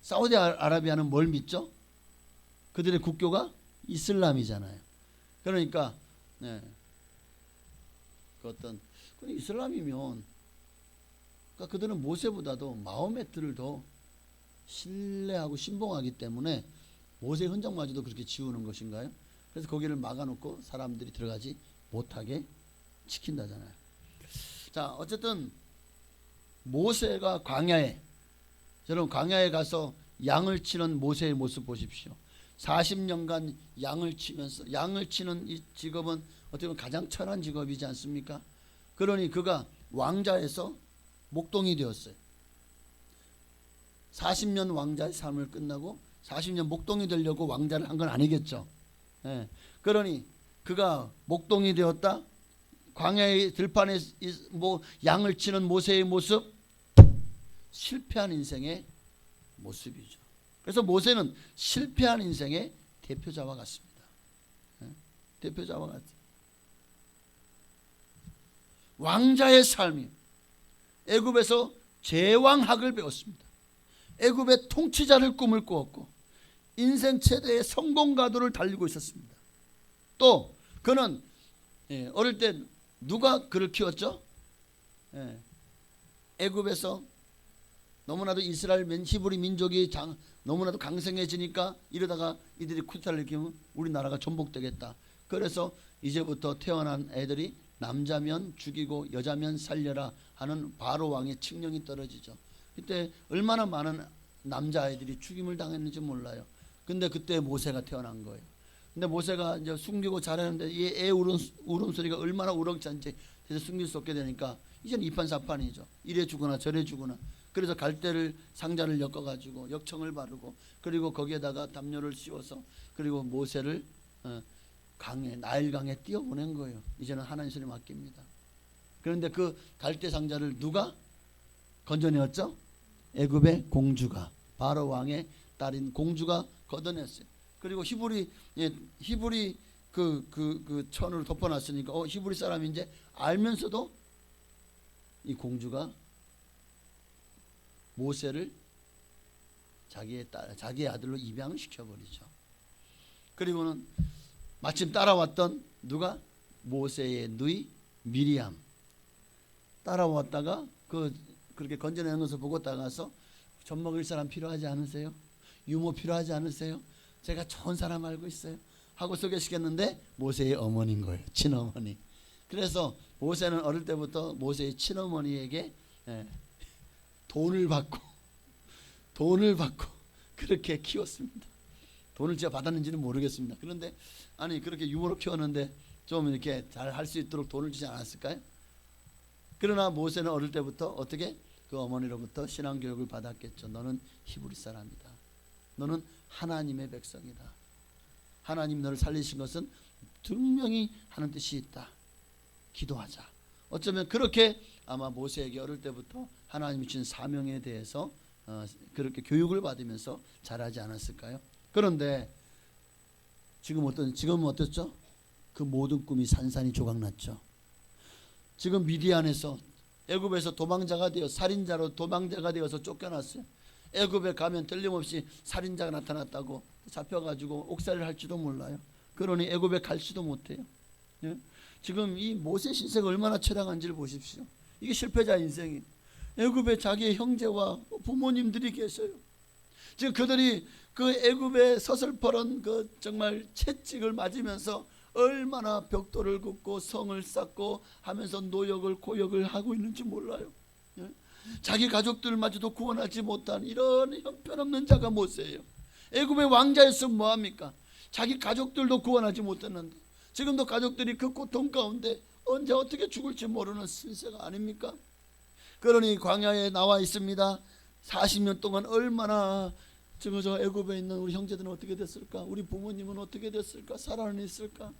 사우디아라비아는 뭘 믿죠? 그들의 국교가 이슬람이잖아요. 그러니까 그 어떤 이슬람이면 그러니까 그들은 모세보다도 마호메트를 더 신뢰하고 신봉하기 때문에 모세 흔적마저도 그렇게 지우는 것인가요? 그래서 거기를 막아놓고 사람들이 들어가지 못하게 지킨다잖아요. 자, 어쨌든 모세가 광야에, 여러분 광야에 가서 양을 치는 모세의 모습 보십시오. 40년간 양을 치면서, 양을 치는 이 직업은 어떻게 보면 가장 천한 직업이지 않습니까? 그러니 그가 왕자에서 목동이 되었어요. 40년 왕자의 삶을 끝나고 40년 목동이 되려고 왕자를 한 건 아니겠죠. 그러니 그가 목동이 되었다. 광야의 들판에 양을 치는 모세의 모습, 실패한 인생의 모습이죠. 그래서 모세는 실패한 인생의 대표자와 같습니다. 대표자와 같아요. 왕자의 삶이 애굽에서 제왕학을 배웠습니다. 애굽의 통치자를 꿈을 꾸었고 인생 최대의 성공 가도를 달리고 있었습니다. 또 그는 어릴 때 누가 그를 키웠죠? 애굽에서 너무나도 이스라엘 히브리 민족이 너무나도 강성해지니까 이러다가 이들이 쿠타를 일으키면 우리나라가 전복되겠다. 그래서 이제부터 태어난 애들이 남자면 죽이고 여자면 살려라 하는 바로 왕의 칙령이 떨어지죠. 그때 얼마나 많은 남자아이들이 죽임을 당했는지 몰라요. 근데 그때 모세가 태어난 거예요. 근데 모세가 이제 숨기고 잘했는데 이 애 울음소리가 얼마나 우렁찬지 그래서 숨길 수 없게 되니까 이제는 이판사판이죠. 이래 주거나 저래 주거나. 그래서 갈대를 상자를 엮어가지고 역청을 바르고 그리고 거기에다가 담요를 씌워서 그리고 모세를 나일강에 띄워보낸 거예요. 이제는 하나님 손에 맡깁니다. 그런데 그 갈대 상자를 누가 건져내었죠? 애굽의 공주가, 바로 왕의 딸인 공주가 걷어냈어요. 그리고 히브리 그 천으로 덮어놨으니까 히브리 사람인지 알면서도 이 공주가 모세를 자기의 아들로 입양을 시켜버리죠. 그리고는 마침 따라왔던 누가? 모세의 누이 미리암 따라왔다가 그렇게 건져내는 것을 보고 따라가서 젖 먹일 사람 필요하지 않으세요? 유모 필요하지 않으세요? 제가 좋은 사람 알고 있어요 하고 소개시켰는데 모세의 어머니인 거예요. 친어머니. 그래서 모세는 어릴 때부터 모세의 친어머니에게 돈을 받고 그렇게 키웠습니다. 돈을 제가 받았는지는 모르겠습니다. 그런데 아니 그렇게 유모로 키웠는데 좀 이렇게 잘 할 수 있도록 돈을 주지 않았을까요? 그러나 모세는 어릴 때부터 어떻게 그 어머니로부터 신앙 교육을 받았겠죠. 너는 히브리 사람이다. 너는 하나님의 백성이다. 하나님 너를 살리신 것은 분명히 하는 뜻이 있다. 기도하자. 어쩌면 그렇게 아마 모세에게 어릴 때부터 하나님이 주신 사명에 대해서 그렇게 교육을 받으면서 자라지 않았을까요? 그런데 지금 어떻죠? 그 모든 꿈이 산산이 조각났죠. 지금 미디안에서 애굽에서 도망자가 되어 살인자로 도망자가 되어서 쫓겨났어요. 애굽에 가면 틀림없이 살인자가 나타났다고 잡혀가지고 옥살이를 할지도 몰라요. 그러니 애굽에 갈지도 못해요. 지금 이 모세 신세가 얼마나 처량한지를 보십시오. 이게 실패자 인생이. 애굽에 자기의 형제와 부모님들이 계셔요. 지금 그들이 그 애굽의 서슬퍼런 그 정말 채찍을 맞으면서 얼마나 벽돌을 긋고 성을 쌓고 하면서 노역을 고역을 하고 있는지 몰라요. 자기 가족들마저도 구원하지 못한 이런 형편없는 자가 모세예요. 애굽의 왕자였으면 뭐합니까? 자기 가족들도 구원하지 못했는데 지금도 가족들이 그 고통 가운데 언제 어떻게 죽을지 모르는 신세가 아닙니까? 그러니 광야에 나와 있습니다. 40년 동안 얼마나 저 애굽에 있는 우리 형제들은 어떻게 됐을까? 우리 부모님은 어떻게 됐을까? 살아는 있을까?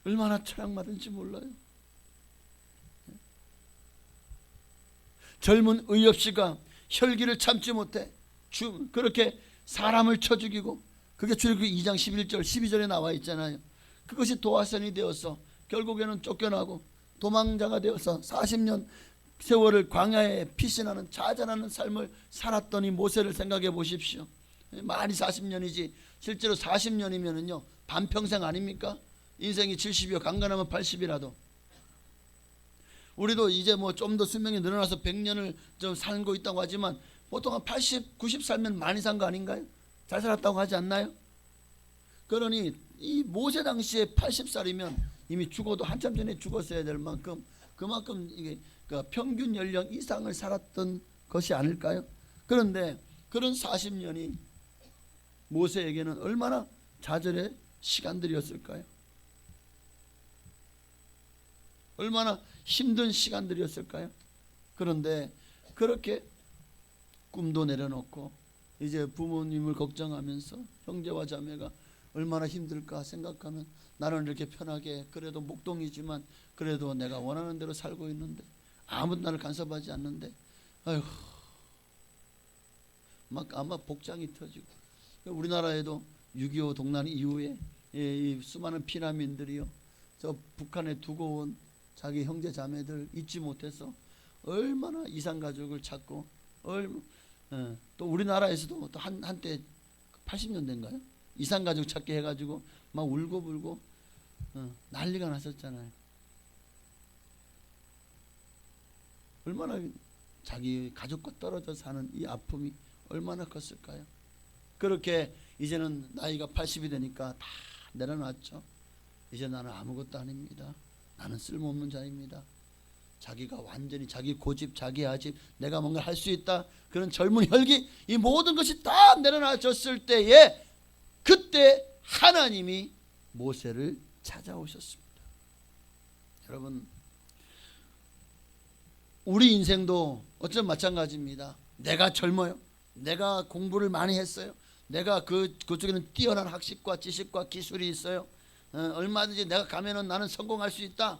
얼마나 처량받은지 몰라요. 젊은 의엽씨가 혈기를 참지 못해 그렇게 사람을 쳐 죽이고 그게 출애굽기 2장 11절 12절에 나와 있잖아요. 그것이 도화선이 되어서 결국에는 쫓겨나고 도망자가 되어서 40년 세월을 광야에 피신하는 자잘하는 삶을 살았더니 모세를 생각해 보십시오. 말이 40년이지 실제로 40년이면은요 반평생 아닙니까? 인생이 70이요 강간하면 80이라도 우리도 이제 뭐 좀 더 수명이 늘어나서 100년을 좀 살고 있다고 하지만 보통 한 80, 90 살면 많이 산 거 아닌가요? 잘 살았다고 하지 않나요? 그러니 이 모세 당시에 80살이면 이미 죽어도 한참 전에 죽었어야 될 만큼 그만큼 이게 그 평균 연령 이상을 살았던 것이 아닐까요? 그런데 그런 40년이 모세에게는 얼마나 좌절의 시간들이었을까요? 얼마나 힘든 시간들이었을까요? 그런데 그렇게 꿈도 내려놓고 이제 부모님을 걱정하면서 형제와 자매가 얼마나 힘들까 생각하면 나는 이렇게 편하게 그래도 목동이지만 그래도 내가 원하는 대로 살고 있는데 아무도 나를 간섭하지 않는데 아휴 막 아마 복장이 터지고 우리나라에도 6.25 동란 이후에 이 수많은 피난민들이요 저 북한에 두고 온 자기 형제 자매들 잊지 못해서 얼마나 이산가족을 찾고 또 우리나라에서도 또 한때 80년대인가요? 이산가족 찾기 해가지고 막 울고불고 난리가 났었잖아요. 얼마나 자기 가족과 떨어져 사는 이 아픔이 얼마나 컸을까요? 그렇게 이제는 나이가 80이 되니까 다 내려놨죠. 이제 나는 아무것도 아닙니다. 나는 쓸모없는 자입니다. 자기가 완전히 자기 고집, 자기 아집, 내가 뭔가 할 수 있다. 그런 젊은 혈기, 이 모든 것이 다 내려놔졌을 때에 그때 하나님이 모세를 찾아오셨습니다. 여러분, 우리 인생도 어쩌면 마찬가지입니다. 내가 젊어요. 내가 공부를 많이 했어요. 내가 그쪽에는 뛰어난 학식과 지식과 기술이 있어요. 얼마든지 내가 가면은 나는 성공할 수 있다.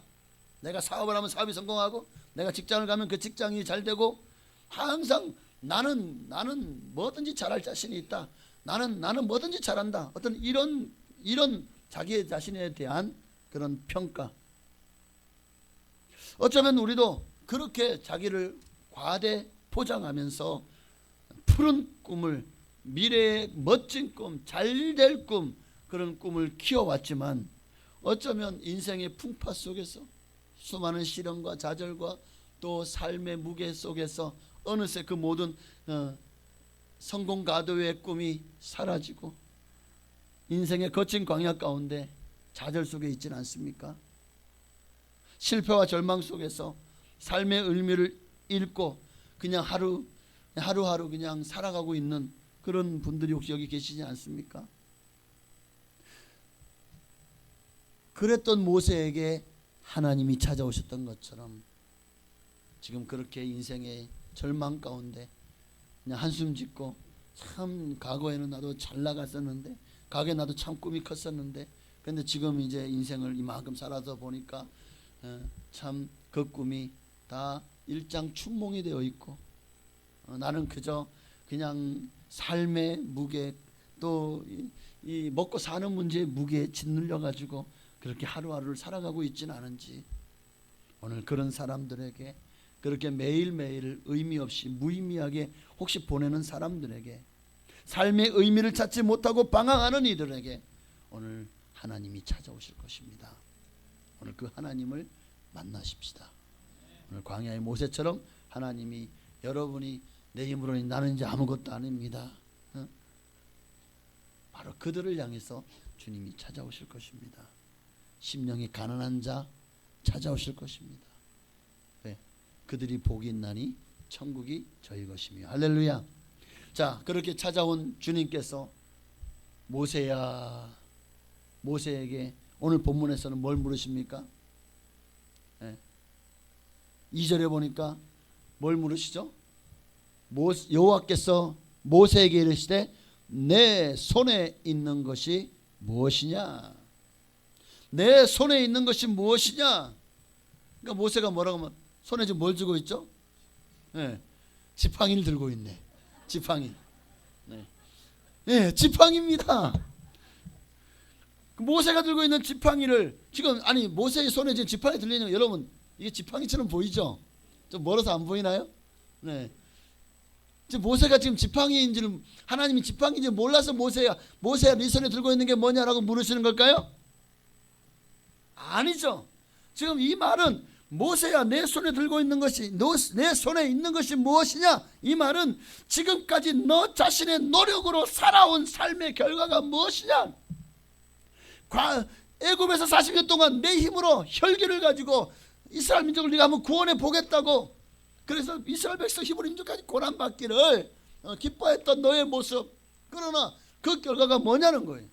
내가 사업을 하면 사업이 성공하고 내가 직장을 가면 그 직장이 잘 되고 항상 나는 뭐든지 잘할 자신이 있다. 나는 뭐든지 잘한다. 어떤 이런 자기 자신에 대한 그런 평가. 어쩌면 우리도 그렇게 자기를 과대 포장하면서 푸른 꿈을 미래의 멋진 꿈, 잘 될 꿈 그런 꿈을 키워왔지만 어쩌면 인생의 풍파 속에서 수많은 시련과 좌절과 또 삶의 무게 속에서 어느새 그 모든 성공 가도의 꿈이 사라지고 인생의 거친 광야 가운데 좌절 속에 있지는 않습니까? 실패와 절망 속에서 삶의 의미를 잃고 그냥 하루하루 그냥 살아가고 있는 그런 분들이 혹시 여기 계시지 않습니까? 그랬던 모세에게 하나님이 찾아오셨던 것처럼 지금 그렇게 인생의 절망 가운데 그냥 한숨 짓고 참 과거에는 나도 잘 나갔었는데 과거에 나도 참 꿈이 컸었는데 근데 지금 이제 인생을 이만큼 살아서 보니까 참 그 꿈이 다 일장춘몽이 되어 있고 나는 그저 그냥 삶의 무게 또 이 먹고 사는 문제의 무게에 짓눌려 가지고 그렇게 하루하루를 살아가고 있지는 않은지 오늘 그런 사람들에게 그렇게 매일매일 의미 없이 무의미하게 혹시 보내는 사람들에게 삶의 의미를 찾지 못하고 방황하는 이들에게 오늘 하나님이 찾아오실 것입니다. 오늘 그 하나님을 만나십시다. 오늘 광야의 모세처럼 하나님이 여러분이 내 힘으로 나는 이제 아무것도 아닙니다. 바로 그들을 향해서 주님이 찾아오실 것입니다. 심령이 가난한 자 찾아오실 것입니다. 왜? 그들이 복이 있나니 천국이 저희 것이며 할렐루야. 자, 그렇게 찾아온 주님께서 모세야 모세에게 오늘 본문에서는 뭘 물으십니까? 2절에 보니까 뭘 물으시죠? 여호와께서 모세에게 이르시되 내 손에 있는 것이 무엇이냐? 내 손에 있는 것이 무엇이냐? 그러니까 모세가 뭐라고 하면 손에 지금 뭘 쥐고 있죠? 지팡이를 들고 있네. 지팡이. 지팡이입니다. 모세가 들고 있는 지팡이를 지금 아니 모세의 손에 지금 지팡이 들리는 거 여러분 이게 지팡이처럼 보이죠? 좀 멀어서 안 보이나요? 네. 지금 모세가 지금 지팡이인지를 하나님이 지팡이인지 몰라서 모세야 네 손에 들고 있는 게 뭐냐라고 물으시는 걸까요? 아니죠. 지금 이 말은 모세야 내 손에 들고 있는 것이 내 손에 있는 것이 무엇이냐? 이 말은 지금까지 너 자신의 노력으로 살아온 삶의 결과가 무엇이냐? 애굽에서 40년 동안 내 힘으로 혈기를 가지고 이스라엘 민족을 네가 한번 구원해 보겠다고 그래서 이스라엘 백성 히브리 민족까지 고난받기를 기뻐했던 너의 모습 그러나 그 결과가 뭐냐는 거예요.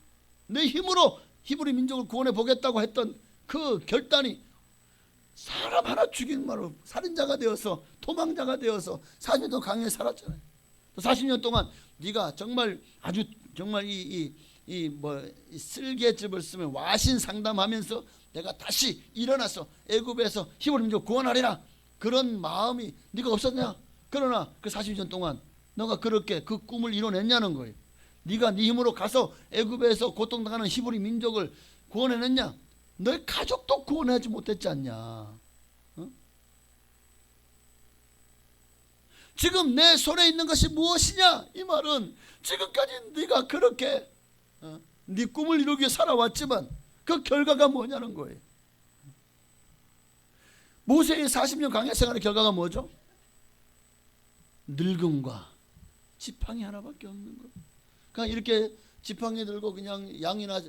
내 힘으로 히브리 민족을 구원해 보겠다고 했던 그 결단이 사람 하나 죽인 말로 살인자가 되어서 도망자가 되어서 40년 동안 강에 살았잖아요. 40년 동안 네가 정말 아주 정말 이 이 쓸개즙을 쓰면 와신 상담하면서 내가 다시 일어나서 애굽에서 히브리 민족 구원하리라, 그런 마음이 네가 없었냐? 그러나 그 40년 동안 너가 그렇게 그 꿈을 이뤄냈냐는 거예요. 네가 네 힘으로 가서 애굽에서 고통당하는 히브리 민족을 구원해냈냐? 너의 가족도 구원하지 못했지 않냐? 어? 지금 내 손에 있는 것이 무엇이냐? 이 말은 지금까지 네가 그렇게 네 꿈을 이루기 위해 살아왔지만 그 결과가 뭐냐는 거예요. 모세의 40년 광야 생활의 결과가 뭐죠? 늙음과 지팡이 하나밖에 없는 거예요. 그러니까 이렇게 지팡이 들고 그냥 양이나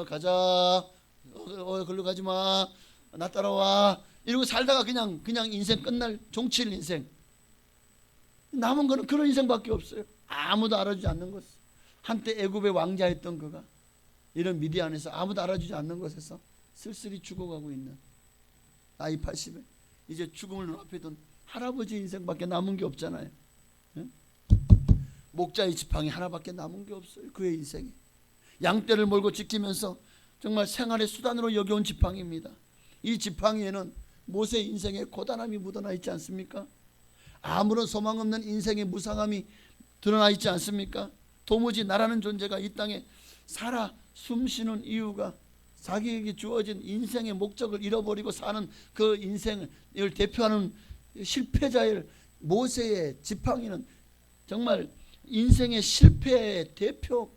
가자, 걸로 가지 마, 나 따라와, 이러고 살다가 그냥 인생 끝날 종칠 인생. 남은 거는 그런 인생밖에 없어요. 아무도 알아주지 않는 것. 한때 애굽의 왕자였던 그가 이런 미디안에서 아무도 알아주지 않는 곳에서 쓸쓸히 죽어가고 있는 나이 80에 이제 죽음을 눈앞에 둔 할아버지 인생밖에 남은 게 없잖아요. 응? 목자의 지팡이 하나밖에 남은 게 없어요. 그의 인생에 양떼를 몰고 지키면서 정말 생활의 수단으로 여겨온 지팡이입니다. 이 지팡이에는 모세의 인생의 고단함이 묻어나 있지 않습니까? 아무런 소망 없는 인생의 무상함이 드러나 있지 않습니까? 도무지 나라는 존재가 이 땅에 살아 숨쉬는 이유가 자기에게 주어진 인생의 목적을 잃어버리고 사는 그 인생을 대표하는 실패자의 모세의 지팡이는 정말 인생의 실패의 대표하는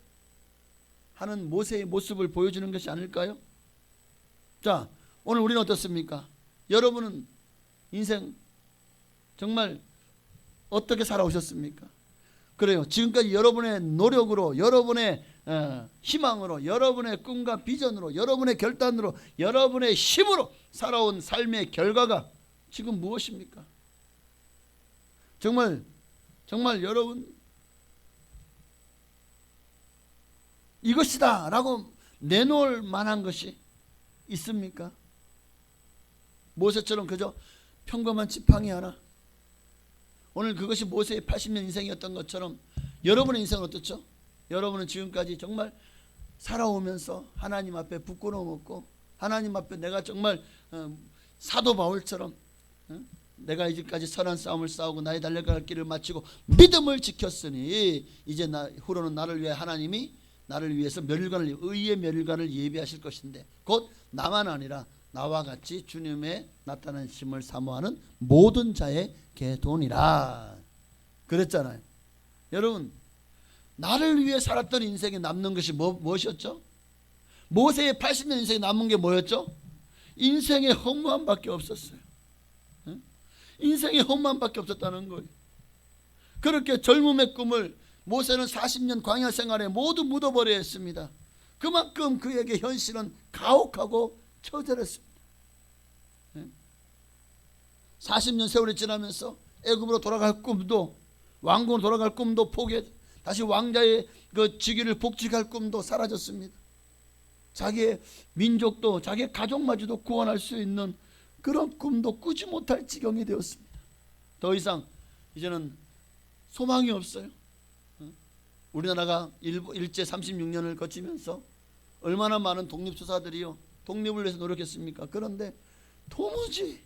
모세의 모습을 보여주는 것이 아닐까요? 자, 오늘 우리는 어떻습니까? 여러분은 인생 정말 어떻게 살아오셨습니까? 그래요. 지금까지 여러분의 노력으로, 여러분의 희망으로, 여러분의 꿈과 비전으로, 여러분의 결단으로, 여러분의 힘으로 살아온 삶의 결과가 지금 무엇입니까? 정말 여러분 이것이다 라고 내놓을 만한 것이 있습니까? 모세처럼 그저 평범한 지팡이 하나, 오늘 그것이 모세의 80년 인생이었던 것처럼 여러분의 인생은 어떻죠? 여러분은 지금까지 정말 살아오면서 하나님 앞에 부끄러움 없고 하나님 앞에 내가 정말 사도 바울처럼 내가 이제까지 선한 싸움을 싸우고 나의 달려갈 길을 마치고 믿음을 지켰으니 이제 후로는 나를 위해 하나님이 나를 위해서 멸관을, 의의 멸관을 예비하실 것인데 곧 나만 아니라 나와 같이 주님의 나타나심을 사모하는 모든 자의 개돈이라 그랬잖아요. 여러분, 나를 위해 살았던 인생에 남는 것이 무엇이었죠? 모세의 80년 인생에 남은 게 뭐였죠? 인생의 허무함밖에 없었어요. 인생의 허무함밖에 없었다는 거예요. 그렇게 젊음의 꿈을 모세는 40년 광야 생활에 모두 묻어버려야 했습니다. 그만큼 그에게 현실은 가혹하고 처절했습니다. 40년 세월이 지나면서 애굽으로 돌아갈 꿈도, 왕궁으로 돌아갈 꿈도 포기해 다시 왕자의 그 직위를 복직할 꿈도 사라졌습니다. 자기의 민족도 자기의 가족마저도 구원할 수 있는 그런 꿈도 꾸지 못할 지경이 되었습니다. 더 이상 이제는 소망이 없어요. 우리나라가 일제 36년을 거치면서 얼마나 많은 독립투사들이요 독립을 위해서 노력했습니까? 그런데 도무지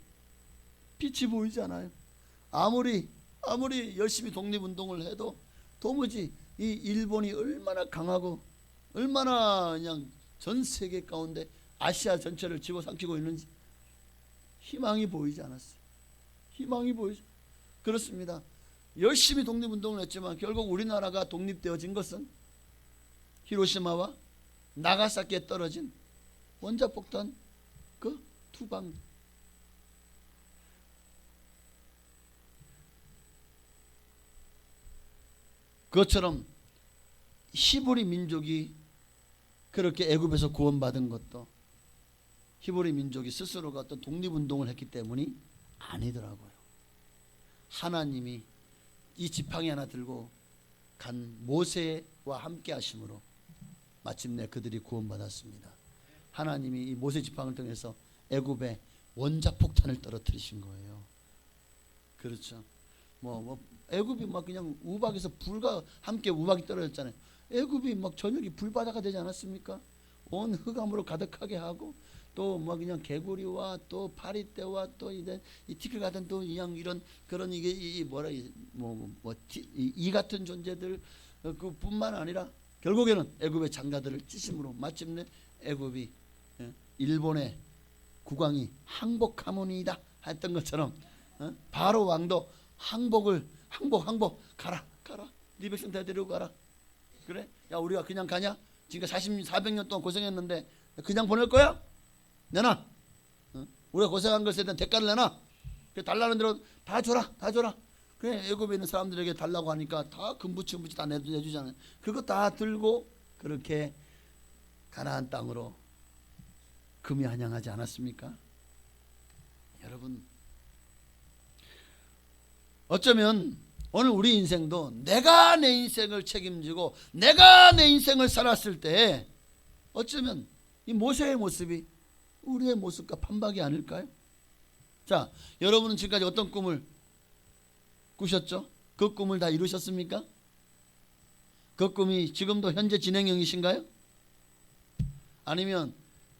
빛이 보이지 않아요. 아무리 열심히 독립운동을 해도 도무지 이 일본이 얼마나 강하고 얼마나 그냥 전 세계 가운데 아시아 전체를 집어삼키고 있는지 희망이 보이지 않았어요. 희망이 보이죠. 그렇습니다. 열심히 독립운동을 했지만 결국 우리나라가 독립되어진 것은 히로시마와 나가사키에 떨어진 원자폭탄 그 두 방. 그것처럼 히브리 민족이 그렇게 애굽에서 구원받은 것도 히브리 민족이 스스로가 어떤 독립운동을 했기 때문이 아니더라고요. 하나님이 이 지팡이 하나 들고 간 모세와 함께 하심으로 마침내 그들이 구원받았습니다. 하나님이 이 모세 지팡이를 통해서 애굽에 원자폭탄을 떨어뜨리신 거예요. 그렇죠. 애굽이 막 그냥 우박에서 불과 함께 우박이 떨어졌잖아요. 애굽이 막 저녁이 불바다가 되지 않았습니까? 온 흑암으로 가득하게 하고 또 뭐 그냥 개구리와 또 파리떼와 또 이제 이 티끌 같은 또 이런 그런 이게 이 같은 존재들 그뿐만 아니라 결국에는 애굽의 장가들을 찌심으로 마침내 애굽이 일본의 국왕이 항복하모니이다 했던 것처럼 바로 왕도 항복 가라 네 백성 다 데리고 가라. 그래? 야 우리가 그냥 가냐? 지금까지 400년 동안 고생했는데 그냥 보낼 거야? 내놔. 우리가 고생한 것에 대한 대가를 내놔. 달라는 대로 다 줘라. 그래 애굽에 있는 사람들에게 달라고 하니까 다 금부치 다 내주잖아요. 그거 다 들고 그렇게 가나안 땅으로 금이 한양하지 않았습니까? 여러분 어쩌면 오늘 우리 인생도 내가 내 인생을 책임지고 내가 내 인생을 살았을 때 어쩌면 이 모세의 모습이 우리의 모습과 반박이 아닐까요? 자, 여러분은 지금까지 어떤 꿈을 꾸셨죠? 그 꿈을 다 이루셨습니까? 그 꿈이 지금도 현재 진행형이신가요? 아니면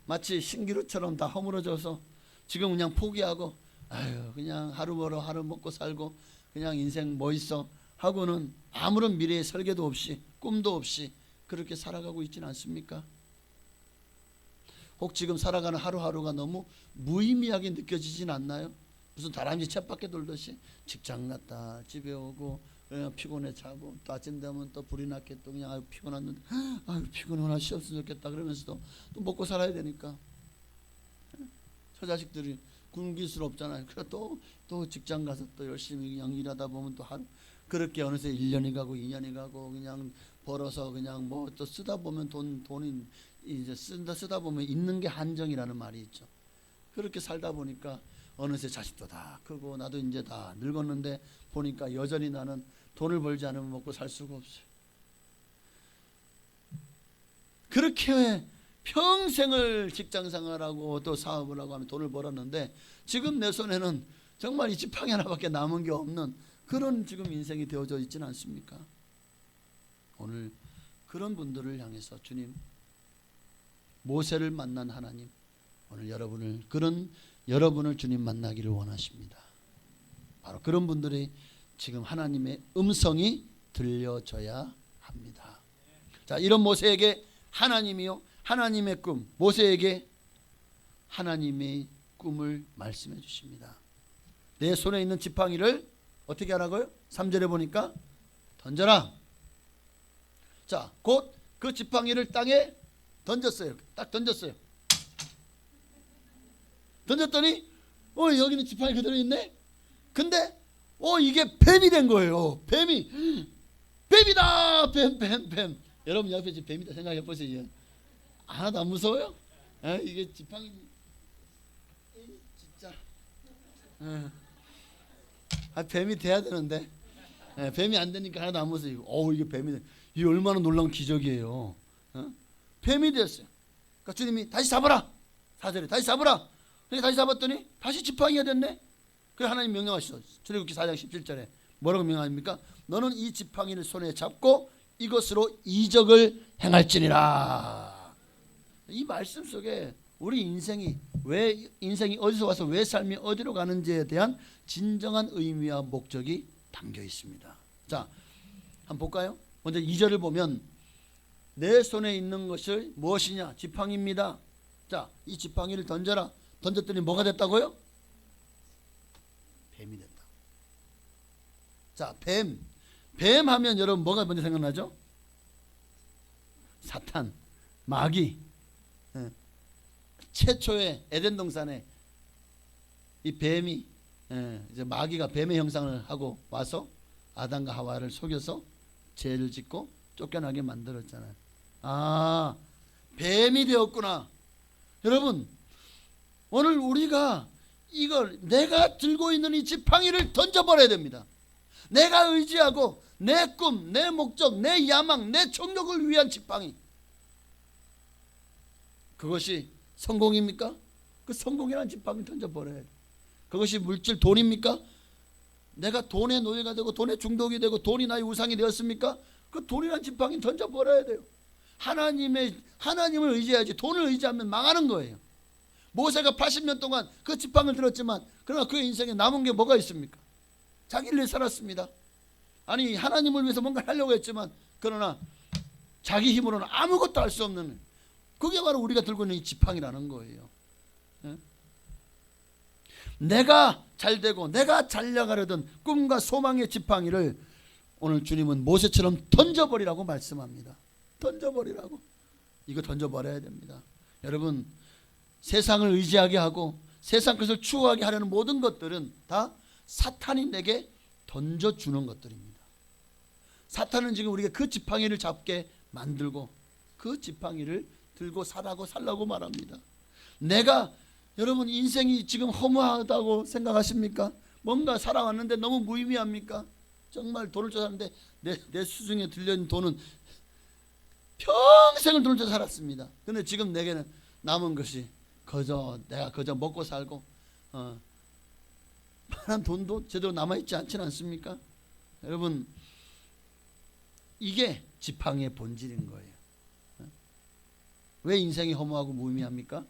마치 신기루처럼 다 허물어져서 지금 그냥 포기하고 아유 그냥 하루 벌어 하루 먹고 살고 그냥 인생 뭐 있어 하고는 아무런 미래의 설계도 없이 꿈도 없이 그렇게 살아가고 있지는 않습니까? 혹 지금 살아가는 하루하루가 너무 무의미하게 느껴지진 않나요? 무슨 다람쥐 쳇바퀴 돌듯이 직장 갔다 집에 오고 그냥 피곤해 자고 또 아침 되면 또 불이 났게 또 그냥 아유 피곤했는데 아유 피곤해 쉬었으면 좋겠다 그러면서도 또 먹고 살아야 되니까 저 자식들이 굶길 수는 없잖아요. 그래 또 직장 가서 또 열심히 그냥 일하다 보면 또 하루 그렇게 어느새 1년이 가고 2년이 가고 그냥 벌어서 그냥 뭐 또 쓰다 보면 돈이 이제 쓰다 보면 있는 게 한정이라는 말이 있죠. 그렇게 살다 보니까 어느새 자식도 다 크고 나도 이제 다 늙었는데 보니까 여전히 나는 돈을 벌지 않으면 먹고 살 수가 없어요. 그렇게 평생을 직장생활하고 또 사업을 하고 하면 돈을 벌었는데 지금 내 손에는 정말 이 지팡이 하나밖에 남은 게 없는 그런 지금 인생이 되어져 있지는 않습니까? 오늘 그런 분들을 향해서 주님 모세를 만난 하나님 오늘 여러분을 주님 만나기를 원하십니다. 바로 그런 분들이 지금 하나님의 음성이 들려져야 합니다. 자, 이런 모세에게 하나님이요 하나님의 꿈 모세에게 하나님의 꿈을 말씀해 주십니다. 내 손에 있는 지팡이를 어떻게 하라고요? 3절에 보니까 던져라. 자, 곧 그 지팡이를 땅에 던졌어요. 딱 던졌어요. 던졌더니 여기는 지팡이 그대로 있네. 근데 이게 뱀이 된 거예요. 뱀이다. 뱀. 여러분 옆에 지금 뱀이다 생각해 보세요. 하나도 안 무서워요? 이게 지팡이 진짜 뱀이 돼야 되는데 뱀이 안 되니까 하나도 안 무서워요. 이게 뱀이 돼. 이게 얼마나 놀라운 기적이에요. 뱀이 됐어요. 그러니까 주님이 다시 잡아라. 4절에 다시 잡아라. 다시 잡았더니 다시 지팡이가 됐네. 그래 하나님 명령하시죠. 출애굽기 4장 17절에 뭐라고 명령합니까? 너는 이 지팡이를 손에 잡고 이것으로 이적을 행할지니라. 이 말씀 속에 우리 인생이 어디서 와서 왜 삶이 어디로 가는지에 대한 진정한 의미와 목적이 담겨 있습니다. 자, 한번 볼까요? 먼저 2절을 보면 내 손에 있는 것을 무엇이냐? 지팡이입니다. 자, 이 지팡이를 던져라. 던졌더니 뭐가 됐다고요? 뱀이 된다. 자, 뱀 하면 여러분 뭐가 먼저 생각나죠? 사탄, 마귀. 최초의 에덴 동산에 이 뱀이 이제 마귀가 뱀의 형상을 하고 와서 아담과 하와를 속여서 죄를 짓고 쫓겨나게 만들었잖아요. 뱀이 되었구나. 여러분, 오늘 우리가 이걸 내가 들고 있는 이 지팡이를 던져버려야 됩니다. 내가 의지하고 내 꿈, 내 목적, 내 야망, 내 정력을 위한 지팡이. 그것이 성공입니까? 그 성공이라는 지팡이 던져버려야 돼. 그것이 물질 돈입니까? 내가 돈의 노예가 되고 돈의 중독이 되고 돈이 나의 우상이 되었습니까? 그 돈이란 지팡이 던져버려야 돼요. 하나님을 의지해야지. 돈을 의지하면 망하는 거예요. 모세가 80년 동안 그 지팡이를 들었지만 그러나 그의 인생에 남은 게 뭐가 있습니까? 자기를 위해 살았습니다. 아니 하나님을 위해서 뭔가 하려고 했지만 그러나 자기 힘으로는 아무것도 할 수 없는, 그게 바로 우리가 들고 있는 이 지팡이라는 거예요. 내가 잘되고 내가 잘 나가려던 꿈과 소망의 지팡이를 오늘 주님은 모세처럼 던져버리라고 말씀합니다. 던져버리라고. 이거 던져버려야 됩니다. 여러분, 세상을 의지하게 하고 세상 것을 추구하게 하려는 모든 것들은 다 사탄이 내게 던져주는 것들입니다. 사탄은 지금 우리가 그 지팡이를 잡게 만들고 그 지팡이를 들고 살라고 말합니다. 내가, 여러분 인생이 지금 허무하다고 생각하십니까? 뭔가 살아왔는데 너무 무의미합니까? 정말 돈을 쫓았는데 내 수중에 들려있는 돈은 평생을 돈을 쫓아 살았습니다. 근데 지금 내게는 남은 것이 내가 그저 먹고 살고 많은 돈도 제대로 남아있지 않지는 않습니까? 여러분, 이게 지팡이의 본질인 거예요. 왜 인생이 허무하고 무의미합니까?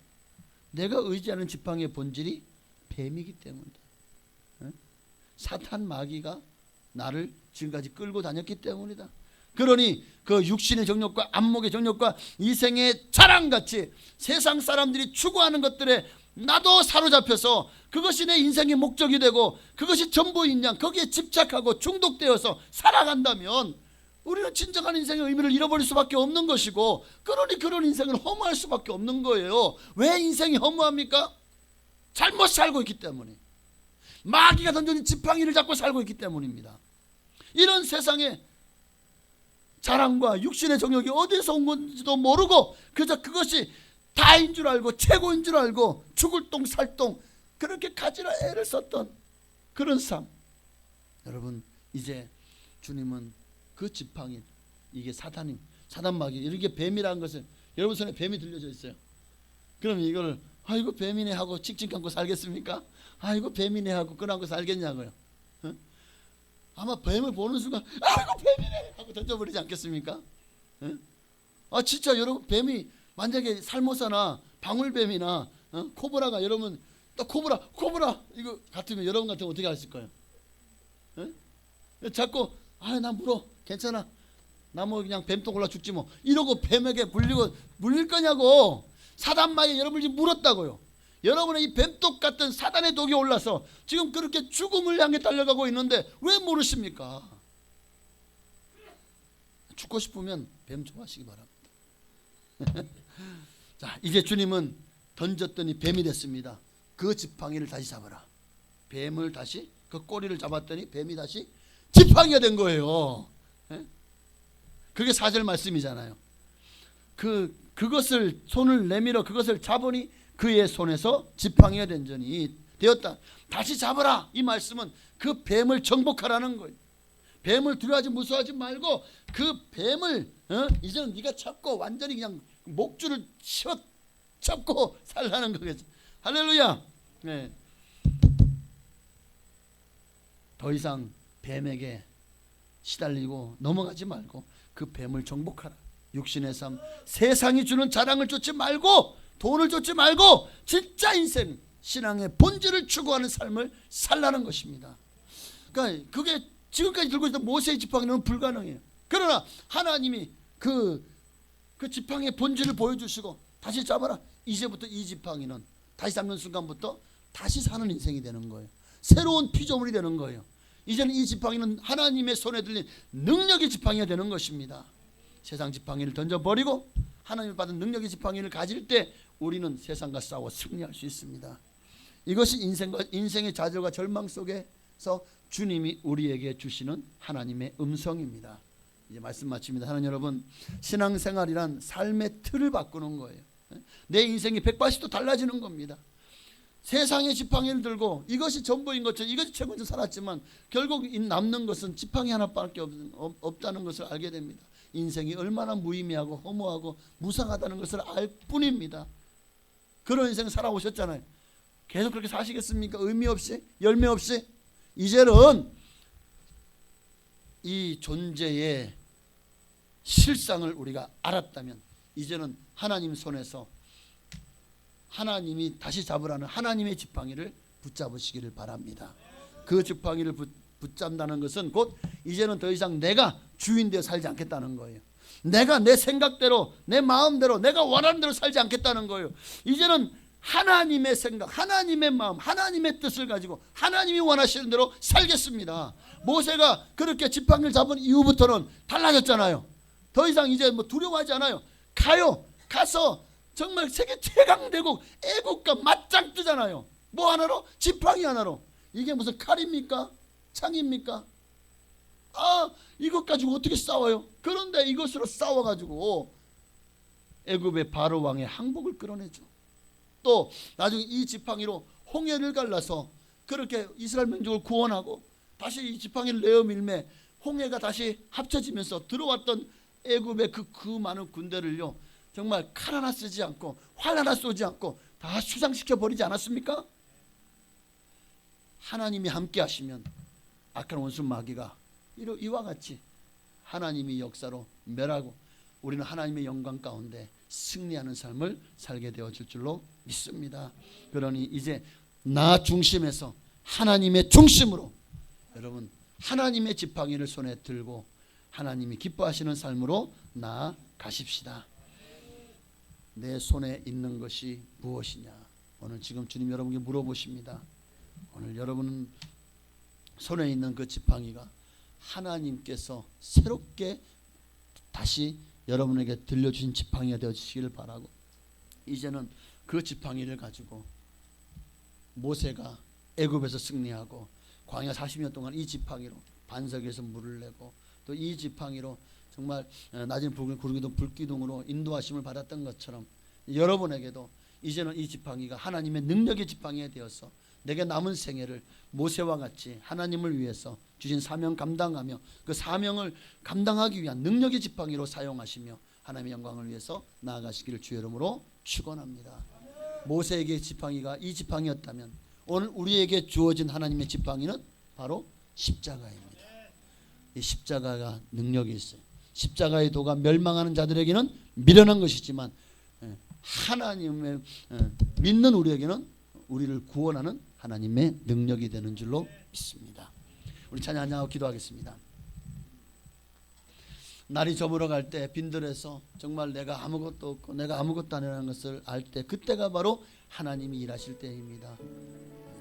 내가 의지하는 지팡이의 본질이 뱀이기 때문이다. 사탄 마귀가 나를 지금까지 끌고 다녔기 때문이다. 그러니 그 육신의 정욕과 안목의 정욕과 이생의 자랑같이 세상 사람들이 추구하는 것들에 나도 사로잡혀서 그것이 내 인생의 목적이 되고 그것이 전부인 양 거기에 집착하고 중독되어서 살아간다면 우리는 진정한 인생의 의미를 잃어버릴 수밖에 없는 것이고, 그러니 그런 인생을 허무할 수밖에 없는 거예요. 왜 인생이 허무합니까? 잘못 살고 있기 때문에, 마귀가 던져준 지팡이를 잡고 살고 있기 때문입니다. 이런 세상에 자랑과 육신의 정욕이 어디서 온 건지도 모르고 그저 그것이 다인 줄 알고 최고인 줄 알고 죽을 똥 살 똥 그렇게 가지라 애를 썼던 그런 삶. 여러분, 이제 주님은 그 지팡이, 이게 사단 마귀, 이렇게 뱀이라는 것을, 여러분 손에 뱀이 들려져 있어요. 그럼 이거를 아이고 뱀이네 하고 칙칙 감고 살겠습니까? 아이고 뱀이네 하고 끈하고 살겠냐고요. 아마 뱀을 보는 순간 아이고 뱀이네 하고 던져버리지 않겠습니까? 진짜 여러분, 뱀이 만약에 살모사나 방울뱀이나 코브라가, 여러분 또 코브라 이거 같으면 여러분 같으면 어떻게 하실 거예요? 자꾸 나 물어, 괜찮아, 나 뭐 그냥 뱀똥 골라 죽지 뭐, 이러고 뱀에게 물릴 거냐고. 사단 마귀 여러분을 지금 물었다고요. 여러분의 이 뱀독 같은 사단의 독이 올라서 지금 그렇게 죽음을 향해 달려가고 있는데 왜 모르십니까? 죽고 싶으면 뱀 좋아하시기 바랍니다. 자, 이제 주님은 던졌더니 뱀이 됐습니다. 그 지팡이를 다시 잡아라. 뱀을 다시, 그 꼬리를 잡았더니 뱀이 다시 지팡이가 된 거예요. 그게 4절 말씀이잖아요. 그것을 손을 내밀어 그것을 잡으니 그의 손에서 지팡이가 되었다. 다시 잡아라. 이 말씀은 그 뱀을 정복하라는 거예요. 뱀을 두려워하지 무서워하지 말고 그 뱀을 이제는 네가 잡고 완전히 그냥 목줄을 잡고 살라는 거겠죠. 할렐루야. 네. 더 이상 뱀에게 시달리고 넘어가지 말고 그 뱀을 정복하라. 육신의 삶, 세상이 주는 자랑을 쫓지 말고 돈을 쫓지 말고 진짜 인생, 신앙의 본질을 추구하는 삶을 살라는 것입니다. 그러니까 그게 지금까지 들고 있던 모세의 지팡이는 불가능해요. 그러나 하나님이 그 지팡이의 본질을 보여주시고 다시 잡아라. 이제부터 이 지팡이는 다시 잡는 순간부터 다시 사는 인생이 되는 거예요. 새로운 피조물이 되는 거예요. 이제는 이 지팡이는 하나님의 손에 들린 능력의 지팡이가 되는 것입니다. 세상 지팡이를 던져버리고 하나님을 받은 능력의 지팡이를 가질 때 우리는 세상과 싸워 승리할 수 있습니다. 이것이 인생의 좌절과 절망 속에서 주님이 우리에게 주시는 하나님의 음성입니다. 이제 말씀 마칩니다. 하나님 여러분, 신앙생활이란 삶의 틀을 바꾸는 거예요. 내 인생이 180도 달라지는 겁니다. 세상의 지팡이를 들고 이것이 전부인 것처럼 이것이 최고인 줄 살았지만 결국 남는 것은 지팡이 하나밖에 없다는 것을 알게 됩니다. 인생이 얼마나 무의미하고 허무하고 무상하다는 것을 알 뿐입니다. 그런 인생을 살아오셨잖아요. 계속 그렇게 사시겠습니까? 의미 없이, 열매 없이? 이제는 이 존재의 실상을 우리가 알았다면 이제는 하나님 손에서 하나님이 다시 잡으라는 하나님의 지팡이를 붙잡으시기를 바랍니다. 그 지팡이를 붙잡는다는 것은 곧 이제는 더 이상 내가 주인 되어 살지 않겠다는 거예요. 내가 내 생각대로 내 마음대로 내가 원하는 대로 살지 않겠다는 거예요. 이제는 하나님의 생각, 하나님의 마음, 하나님의 뜻을 가지고 하나님이 원하시는 대로 살겠습니다. 모세가 그렇게 지팡이를 잡은 이후부터는 달라졌잖아요. 더 이상 이제 뭐 두려워하지 않아요. 가서 정말 세계 최강대국 애국과 맞짱 뜨잖아요. 뭐 하나로? 지팡이 하나로. 이게 무슨 칼입니까? 창입니까? 이것 가지고 어떻게 싸워요? 그런데 이것으로 싸워가지고 애굽의 바로 왕의 항복을 끌어내죠. 또 나중에 이 지팡이로 홍해를 갈라서 그렇게 이스라엘 민족을 구원하고 다시 이 지팡이를 내어 밀매 홍해가 다시 합쳐지면서 들어왔던 애굽의 그 많은 군대를요 정말 칼 하나 쓰지 않고 활 하나 쏘지 않고 다 수장시켜 버리지 않았습니까? 하나님이 함께 하시면 악한 원수 마귀가 이와 같이 하나님이 역사로 멸하고 우리는 하나님의 영광 가운데 승리하는 삶을 살게 되어질 줄로 믿습니다. 그러니 이제 나 중심에서 하나님의 중심으로 여러분 하나님의 지팡이를 손에 들고 하나님이 기뻐하시는 삶으로 나아가십시다. 내 손에 있는 것이 무엇이냐? 오늘 지금 주님 여러분께 물어보십니다. 오늘 여러분은 손에 있는 그 지팡이가 하나님께서 새롭게 다시 여러분에게 들려주신 지팡이가 되어주시기를 바라고 이제는 그 지팡이를 가지고 모세가 애굽에서 승리하고 광야 40년 동안 이 지팡이로 반석에서 물을 내고 또 이 지팡이로 정말 낮은 구르기둥 불기둥으로 인도하심을 받았던 것처럼 여러분에게도 이제는 이 지팡이가 하나님의 능력의 지팡이가 되어서 내게 남은 생애를 모세와 같이 하나님을 위해서 주신 사명 감당하며 그 사명을 감당하기 위한 능력의 지팡이로 사용하시며 하나님의 영광을 위해서 나아가시기를 주의 이름으로 축원합니다. 모세에게 지팡이가 이 지팡이였다면 오늘 우리에게 주어진 하나님의 지팡이는 바로 십자가입니다. 이 십자가가 능력이 있어요. 십자가의 도가 멸망하는 자들에게는 미련한 것이지만 하나님의 믿는 우리에게는 우리를 구원하는 하나님의 능력이 되는 줄로 믿습니다. 우리 찬양하고 기도하겠습니다. 날이 저물어 갈 때 빈들에서 정말 내가 아무것도 없고 내가 아무것도 아니라는 것을 알 때 그때가 바로 하나님이 일하실 때입니다.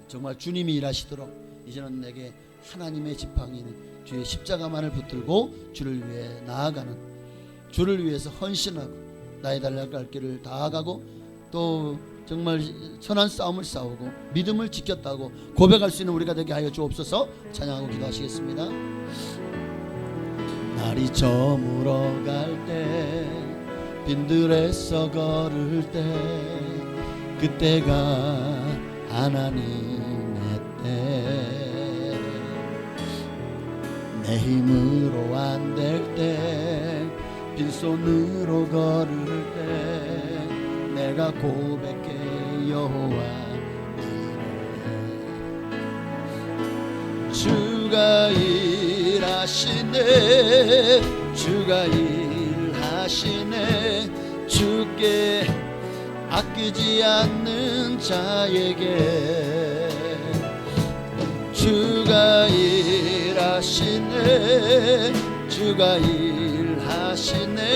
정말 주님이 일하시도록 이제는 내게 하나님의 지팡이는 주의 십자가만을 붙들고 주를 위해 나아가는 주를 위해서 헌신하고 나의 달려갈 길을 다가가고 또 정말 선한 싸움을 싸우고 믿음을 지켰다고 고백할 수 있는 우리가 되게 하여 주옵소서. 찬양하고 기도하시겠습니다. 날이 저물어 갈 때 빈들에서 걸을 때 그때가 하나님의 때 내 힘으로 안 될 때 빈손으로 걸을 때 내가 고백해 여호와 이래 주가 일하시네 주가 일하시네 주께 아끼지 않는 자에게 주가 일하시네 주가 일하시네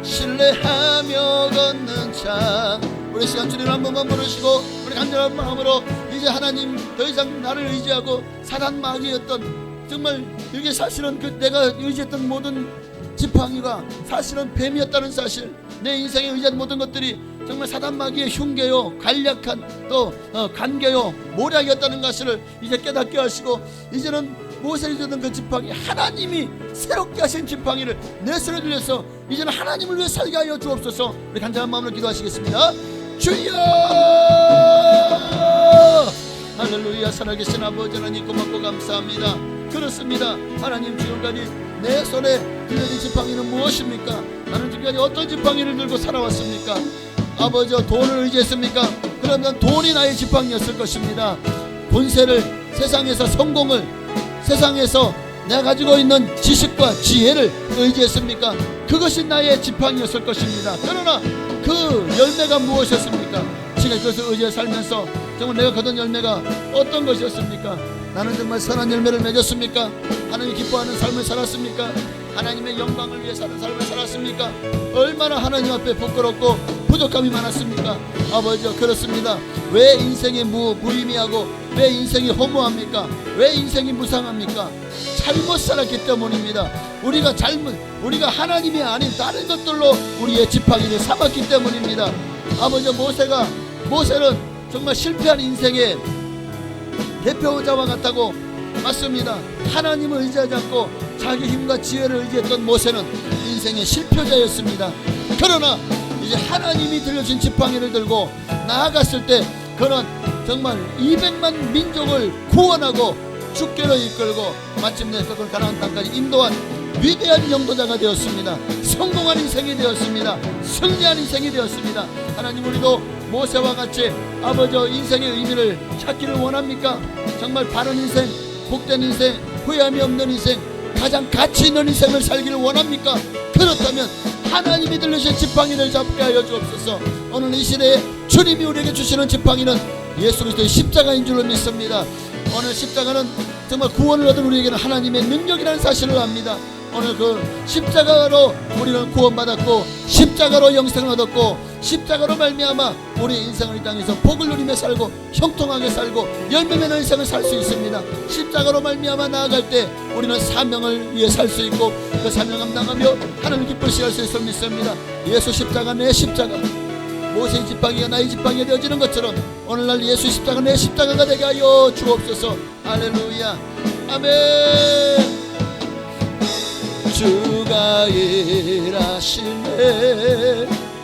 신뢰하며 걷는 자. 우리 시간 주님 한 번만 부르시고 우리 간절한 마음으로 이제 하나님 더 이상 나를 의지하고 사단 마귀였던 정말 이게 사실은 그 내가 의지했던 모든 지팡이가 사실은 뱀이었다는 사실 내 인생에 의지한 모든 것들이 정말 사단 마귀의 흉계요 간략한 또 간계요 모략이었다는 것을 이제 깨닫게 하시고 이제는 모세를 주던 그 지팡이 하나님이 새롭게 하신 지팡이를 내 손에 들려서 이제는 하나님을 위해 살게 하여 주옵소서. 우리 간절한 마음으로 기도하시겠습니다. 주여 할렐루야. 살아계신 아버지 하나님 고맙고 감사합니다. 그렇습니다. 하나님 지금까지 내 손에 들려진 지팡이는 무엇입니까? 나는 지금까지 어떤 지팡이를 들고 살아왔습니까? 아버지 돈을 의지했습니까? 그러면 돈이 나의 지팡이였을 것입니다. 본세를 세상에서 성공을 세상에서 내가 가지고 있는 지식과 지혜를 의지했습니까? 그것이 나의 지팡이였을 것입니다. 그러나 그 열매가 무엇이었습니까? 지금 그것을 의지해 살면서 정말 내가 거둔 열매가 어떤 것이었습니까? 나는 정말 선한 열매를 맺었습니까? 하나님 기뻐하는 삶을 살았습니까? 하나님의 영광을 위해 사는 삶을 살았습니까? 얼마나 하나님 앞에 부끄럽고 부족함이 많았습니까? 아버지요, 그렇습니다. 왜 인생이 무의미하고 왜 인생이 허무합니까? 왜 인생이 무상합니까? 잘못 살았기 때문입니다. 우리가 하나님이 아닌 다른 것들로 우리의 지팡이를 삼았기 때문입니다. 아버지, 모세는 정말 실패한 인생의 대표자와 같다고 맞습니다. 하나님을 의지하지 않고 자기 힘과 지혜를 의지했던 모세는 인생의 실패자였습니다. 그러나 이제 하나님이 들려준 지팡이를 들고 나아갔을 때 그는 정말 200만 민족을 구원하고 주께로 이끌고 마침내 그걸 가나안 땅까지 인도한 위대한 영도자가 되었습니다. 성공한 인생이 되었습니다. 승리한 인생이 되었습니다. 하나님, 우리도 모세와 같이 아버지 인생의 의미를 찾기를 원합니까? 정말 바른 인생, 복된 인생, 후회함이 없는 인생, 가장 가치 있는 인생을 살기를 원합니까? 그렇다면 하나님이 들려주신 지팡이를 잡게 하여 주옵소서. 오늘 이 시대에 주님이 우리에게 주시는 지팡이는 예수 그리스도의 십자가인 줄로 믿습니다. 오늘 십자가는 정말 구원을 얻은 우리에게는 하나님의 능력이라는 사실을 압니다. 오늘 그 십자가로 우리는 구원받았고 십자가로 영생을 얻었고 십자가로 말미암아 우리의 인생을 이 땅에서 복을 누리며 살고 형통하게 살고 열매 맺는 인생을 살 수 있습니다. 십자가로 말미암아 나아갈 때 우리는 사명을 위해 살 수 있고 그 사명을 감당하며 하나님 기쁘시게 할 수 있을 믿습니다. 예수 십자가, 내 십자가, 모세의 지팡이가 나의 지팡이가 되어지는 것처럼 오늘날 예수 십자가 내 십자가가 되게 하여 주옵소서. 할렐루야, 아멘. 주가 일하시네,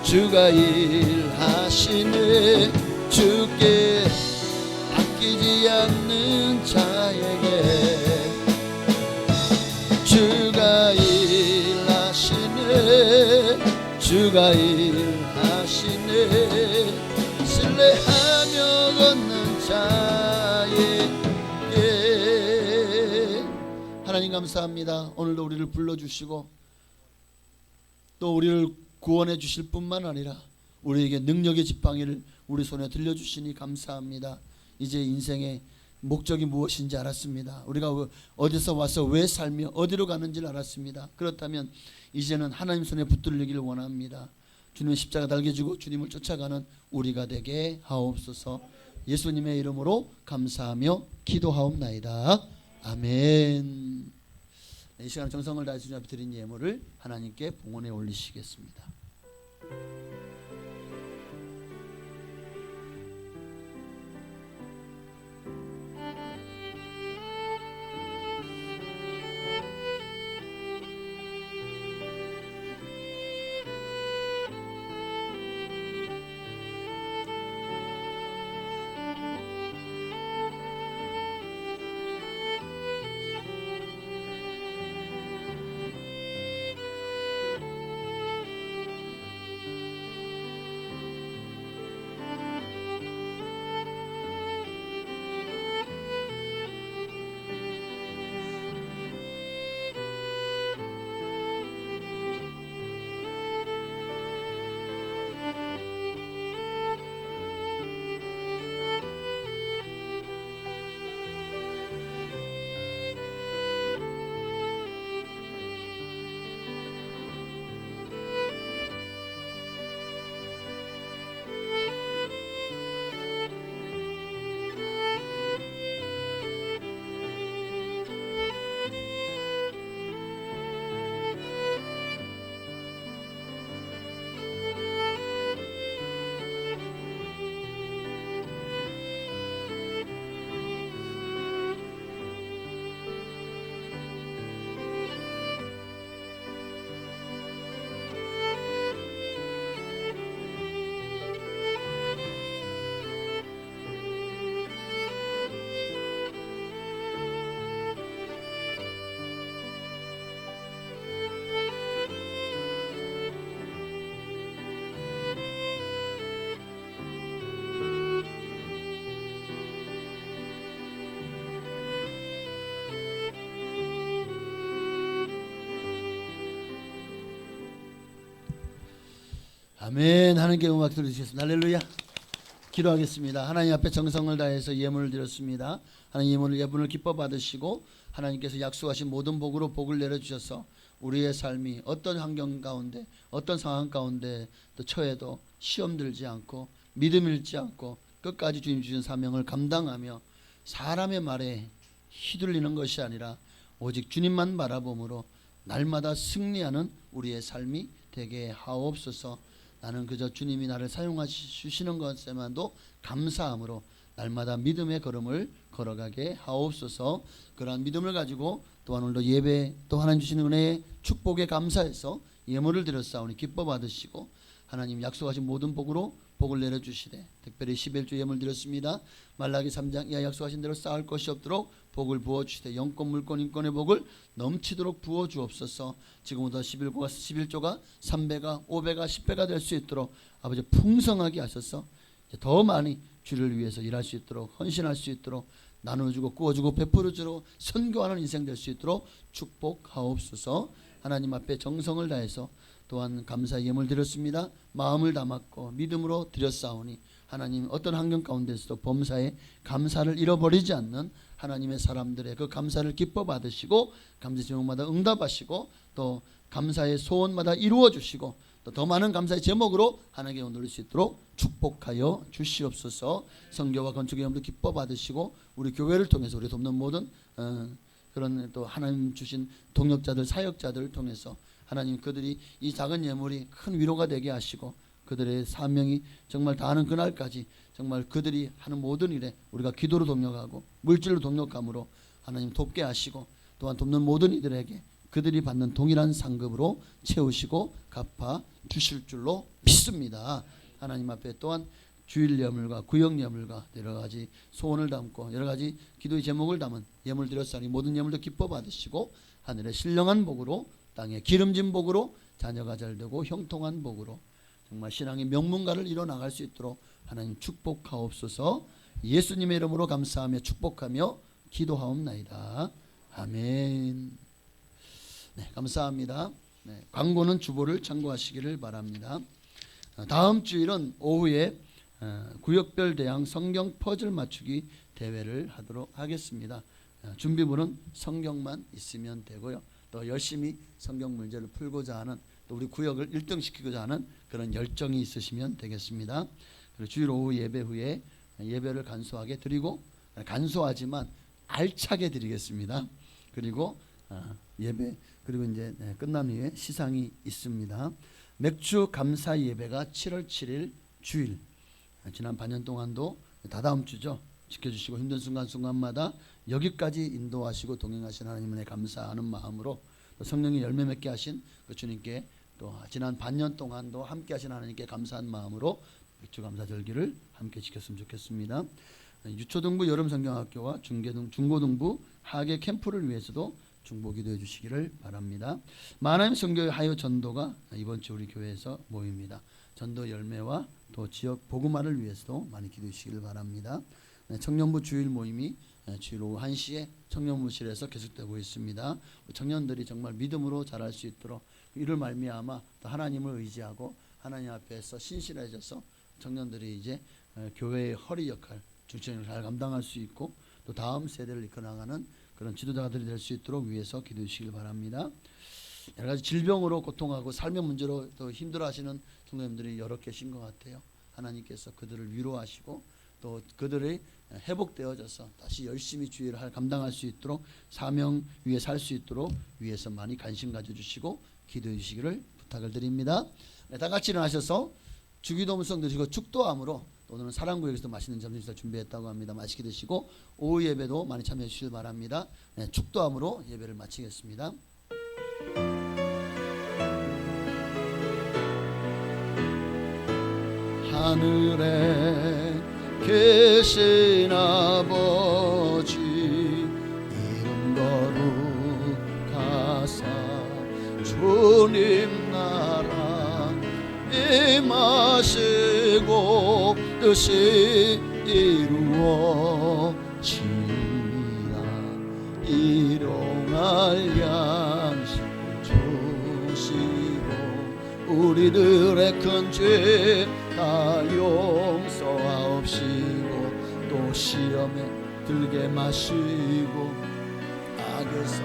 주가 일하시네, 주께 아끼지 않는 자에게 주가 일하시네, 주가 일하시네, 신뢰하며 걷는 자에게. 하나님 감사합니다. 오늘도 우리를 불러주시고 또 우리를 구원해 주실 뿐만 아니라 우리에게 능력의 지팡이를 우리 손에 들려주시니 감사합니다. 이제 인생의 목적이 무엇인지 알았습니다. 우리가 어디서 와서 왜 살며 어디로 가는지를 알았습니다. 그렇다면 이제는 하나님 손에 붙들리기를 원합니다. 주님의 십자가 달겨지고 주님을 쫓아가는 우리가 되게 하옵소서. 예수님의 이름으로 감사하며 기도하옵나이다. 아멘. 이 시간 정성을 다해 주님 앞에 드린 예물을 하나님께 봉헌에 올리시겠습니다. 아멘. 하나님께 음악 들어주시겠습니다. 할렐루야. 기도하겠습니다. 하나님 앞에 정성을 다해서 예물을 드렸습니다. 하나님 예물을 기뻐 받으시고 하나님께서 약속하신 모든 복으로 복을 내려주셔서 우리의 삶이 어떤 환경 가운데 어떤 상황 가운데 또 처해도 시험 들지 않고 믿음 잃지 않고 끝까지 주님 주신 사명을 감당하며 사람의 말에 휘둘리는 것이 아니라 오직 주님만 바라봄으로 날마다 승리하는 우리의 삶이 되게 하옵소서. 나는 그저 주님이 나를 사용하시는 것에만도 감사함으로 날마다 믿음의 걸음을 걸어가게 하옵소서. 그러한 믿음을 가지고 또한 오늘도 예배 또 하나님 주시는 은혜의 축복에 감사해서 예물을 드렸사오니 기뻐 받으시고 하나님 약속하신 모든 복으로 복을 내려주시되 특별히 11조 예물 드렸습니다. 말라기 3장 이하 약속하신 대로 쌓을 것이 없도록 복을 부어주시되 영권 물권 인권의 복을 넘치도록 부어주옵소서. 지금부터 11조가 3배가 5배가 10배가 될 수 있도록 아버지 풍성하게 하셔서 더 많이 주를 위해서 일할 수 있도록 헌신할 수 있도록 나눠주고 구워주고 베풀어주고 선교하는 인생 될 수 있도록 축복하옵소서. 하나님 앞에 정성을 다해서 또한 감사 예물 드렸습니다. 마음을 담았고 믿음으로 드렸사오니 하나님 어떤 환경 가운데서도 범사에 감사를 잃어버리지 않는 하나님의 사람들의 그 감사를 기뻐 받으시고 감사 제목마다 응답하시고 또 감사의 소원마다 이루어 주시고 또 더 많은 감사의 제목으로 하나님께 올릴 수 있도록 축복하여 주시옵소서. 선교와 건축의 영도 기뻐 받으시고 우리 교회를 통해서 우리 돕는 모든 그런 또 하나님 주신 동역자들 사역자들을 통해서 하나님 그들이 이 작은 예물이 큰 위로가 되게 하시고 그들의 사명이 정말 다하는 그날까지 정말 그들이 하는 모든 일에 우리가 기도로 동력하고 물질로 동력함으로 하나님 돕게 하시고 또한 돕는 모든 이들에게 그들이 받는 동일한 상급으로 채우시고 갚아 주실 줄로 믿습니다. 하나님 앞에 또한 주일 예물과 구역 예물과 여러 가지 소원을 담고 여러 가지 기도의 제목을 담은 예물 드렸사니 모든 예물도 기뻐 받으시고 하늘의 신령한 복으로 땅에 기름진 복으로 자녀가 잘되고 형통한 복으로 정말 신앙의 명문가를 이뤄나갈 수 있도록 하나님 축복하옵소서. 예수님의 이름으로 감사하며 축복하며 기도하옵나이다. 아멘. 네, 감사합니다. 네, 광고는 주보를 참고하시기를 바랍니다. 다음 주일은 오후에 구역별 대항 성경 퍼즐 맞추기 대회를 하도록 하겠습니다. 준비물은 성경만 있으면 되고요. 또 열심히 성경 문제를 풀고자 하는 또 우리 구역을 1등 시키고자 하는 그런 열정이 있으시면 되겠습니다. 그리고 주일 오후 예배 후에 예배를 간소하게 드리고 간소하지만 알차게 드리겠습니다. 그리고 예배 그리고 이제 끝난 후에 시상이 있습니다. 맥주 감사 예배가 7월 7일 주일 지난 반년 동안도 다다음 주죠. 지켜주시고 힘든 순간순간마다 여기까지 인도하시고 동행하신 하나님을 감사하는 마음으로 또 성령이 열매 맺게 하신 그 주님께 또 지난 반년 동안도 함께 하신 하나님께 감사한 마음으로 맥주 감사 절기를 함께 지켰으면 좋겠습니다. 유초등부 여름성경학교와 중고등부 하계 캠프를 위해서도 중보 기도해 주시기를 바랍니다. 만화임 선교회 하여 전도가 이번 주 우리 교회에서 모입니다. 전도 열매와 또 지역 복음화를 위해서도 많이 기도해 주시기를 바랍니다. 청년부 주일 모임이 주일 오후 1시에 청년부실에서 계속되고 있습니다. 청년들이 정말 믿음으로 자랄 수 있도록 이를 말미암아 또 하나님을 의지하고 하나님 앞에서 신실해져서 청년들이 이제 교회의 허리 역할, 중심을 잘 감당할 수 있고 또 다음 세대를 이끌어나가는 그런 지도자들이 될 수 있도록 위해서 기도해 주시길 바랍니다. 여러 가지 질병으로 고통하고 삶의 문제로 또 힘들어하시는 청년들이 여러 계신 것 같아요. 하나님께서 그들을 위로하시고 또 그들이 회복되어져서 다시 열심히 주의를 감당할 수 있도록 사명 위에 살 수 있도록 위해서 많이 관심 가져주시고 기도해 주시기를 부탁을 드립니다. 다 같이 일어나셔서 주기도 음성 드시고 축도함으로 오늘은 사랑구역에서 맛있는 점심식사 준비했다고 합니다. 맛있게 드시고 오후 예배도 많이 참여해 주시길 바랍니다. 네, 축도함으로 예배를 마치겠습니다. 하늘에 계신 아버지 이름 거룩하사 주님 나라 임하시고 뜻이 이루어지리라. 일용할 양식을 주시고 우리들의 큰 죄 다 용서하옵시고 또 시험에 들게 마시고 악에서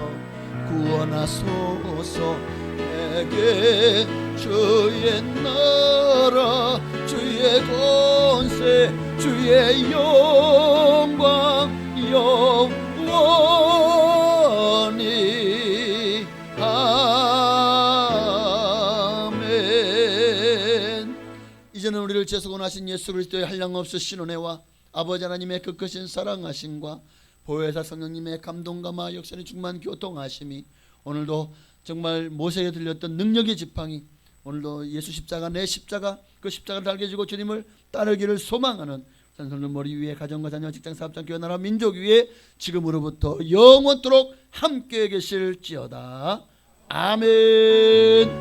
구원하소서. 내게 주의 나라 주의 권세 주의 영광 영원히 아멘. 이제는 우리를 재소곤하신 예수 그리스도의 한량없으신 은혜와 아버지 하나님의 그 크신 사랑하심과 보혜사 성령님의 감동감화 역사의 충만 교통하심이 오늘도 정말 모세에 들렸던 능력의 지팡이, 오늘도 예수 십자가 내 십자가 그 십자가를 달게 지고 주님을 따르기를 소망하는 선생님 머리 위에 가정과 자녀 직장 사업장 교회 나라 민족 위에 지금으로부터 영원토록 함께 계실지어다. 아멘.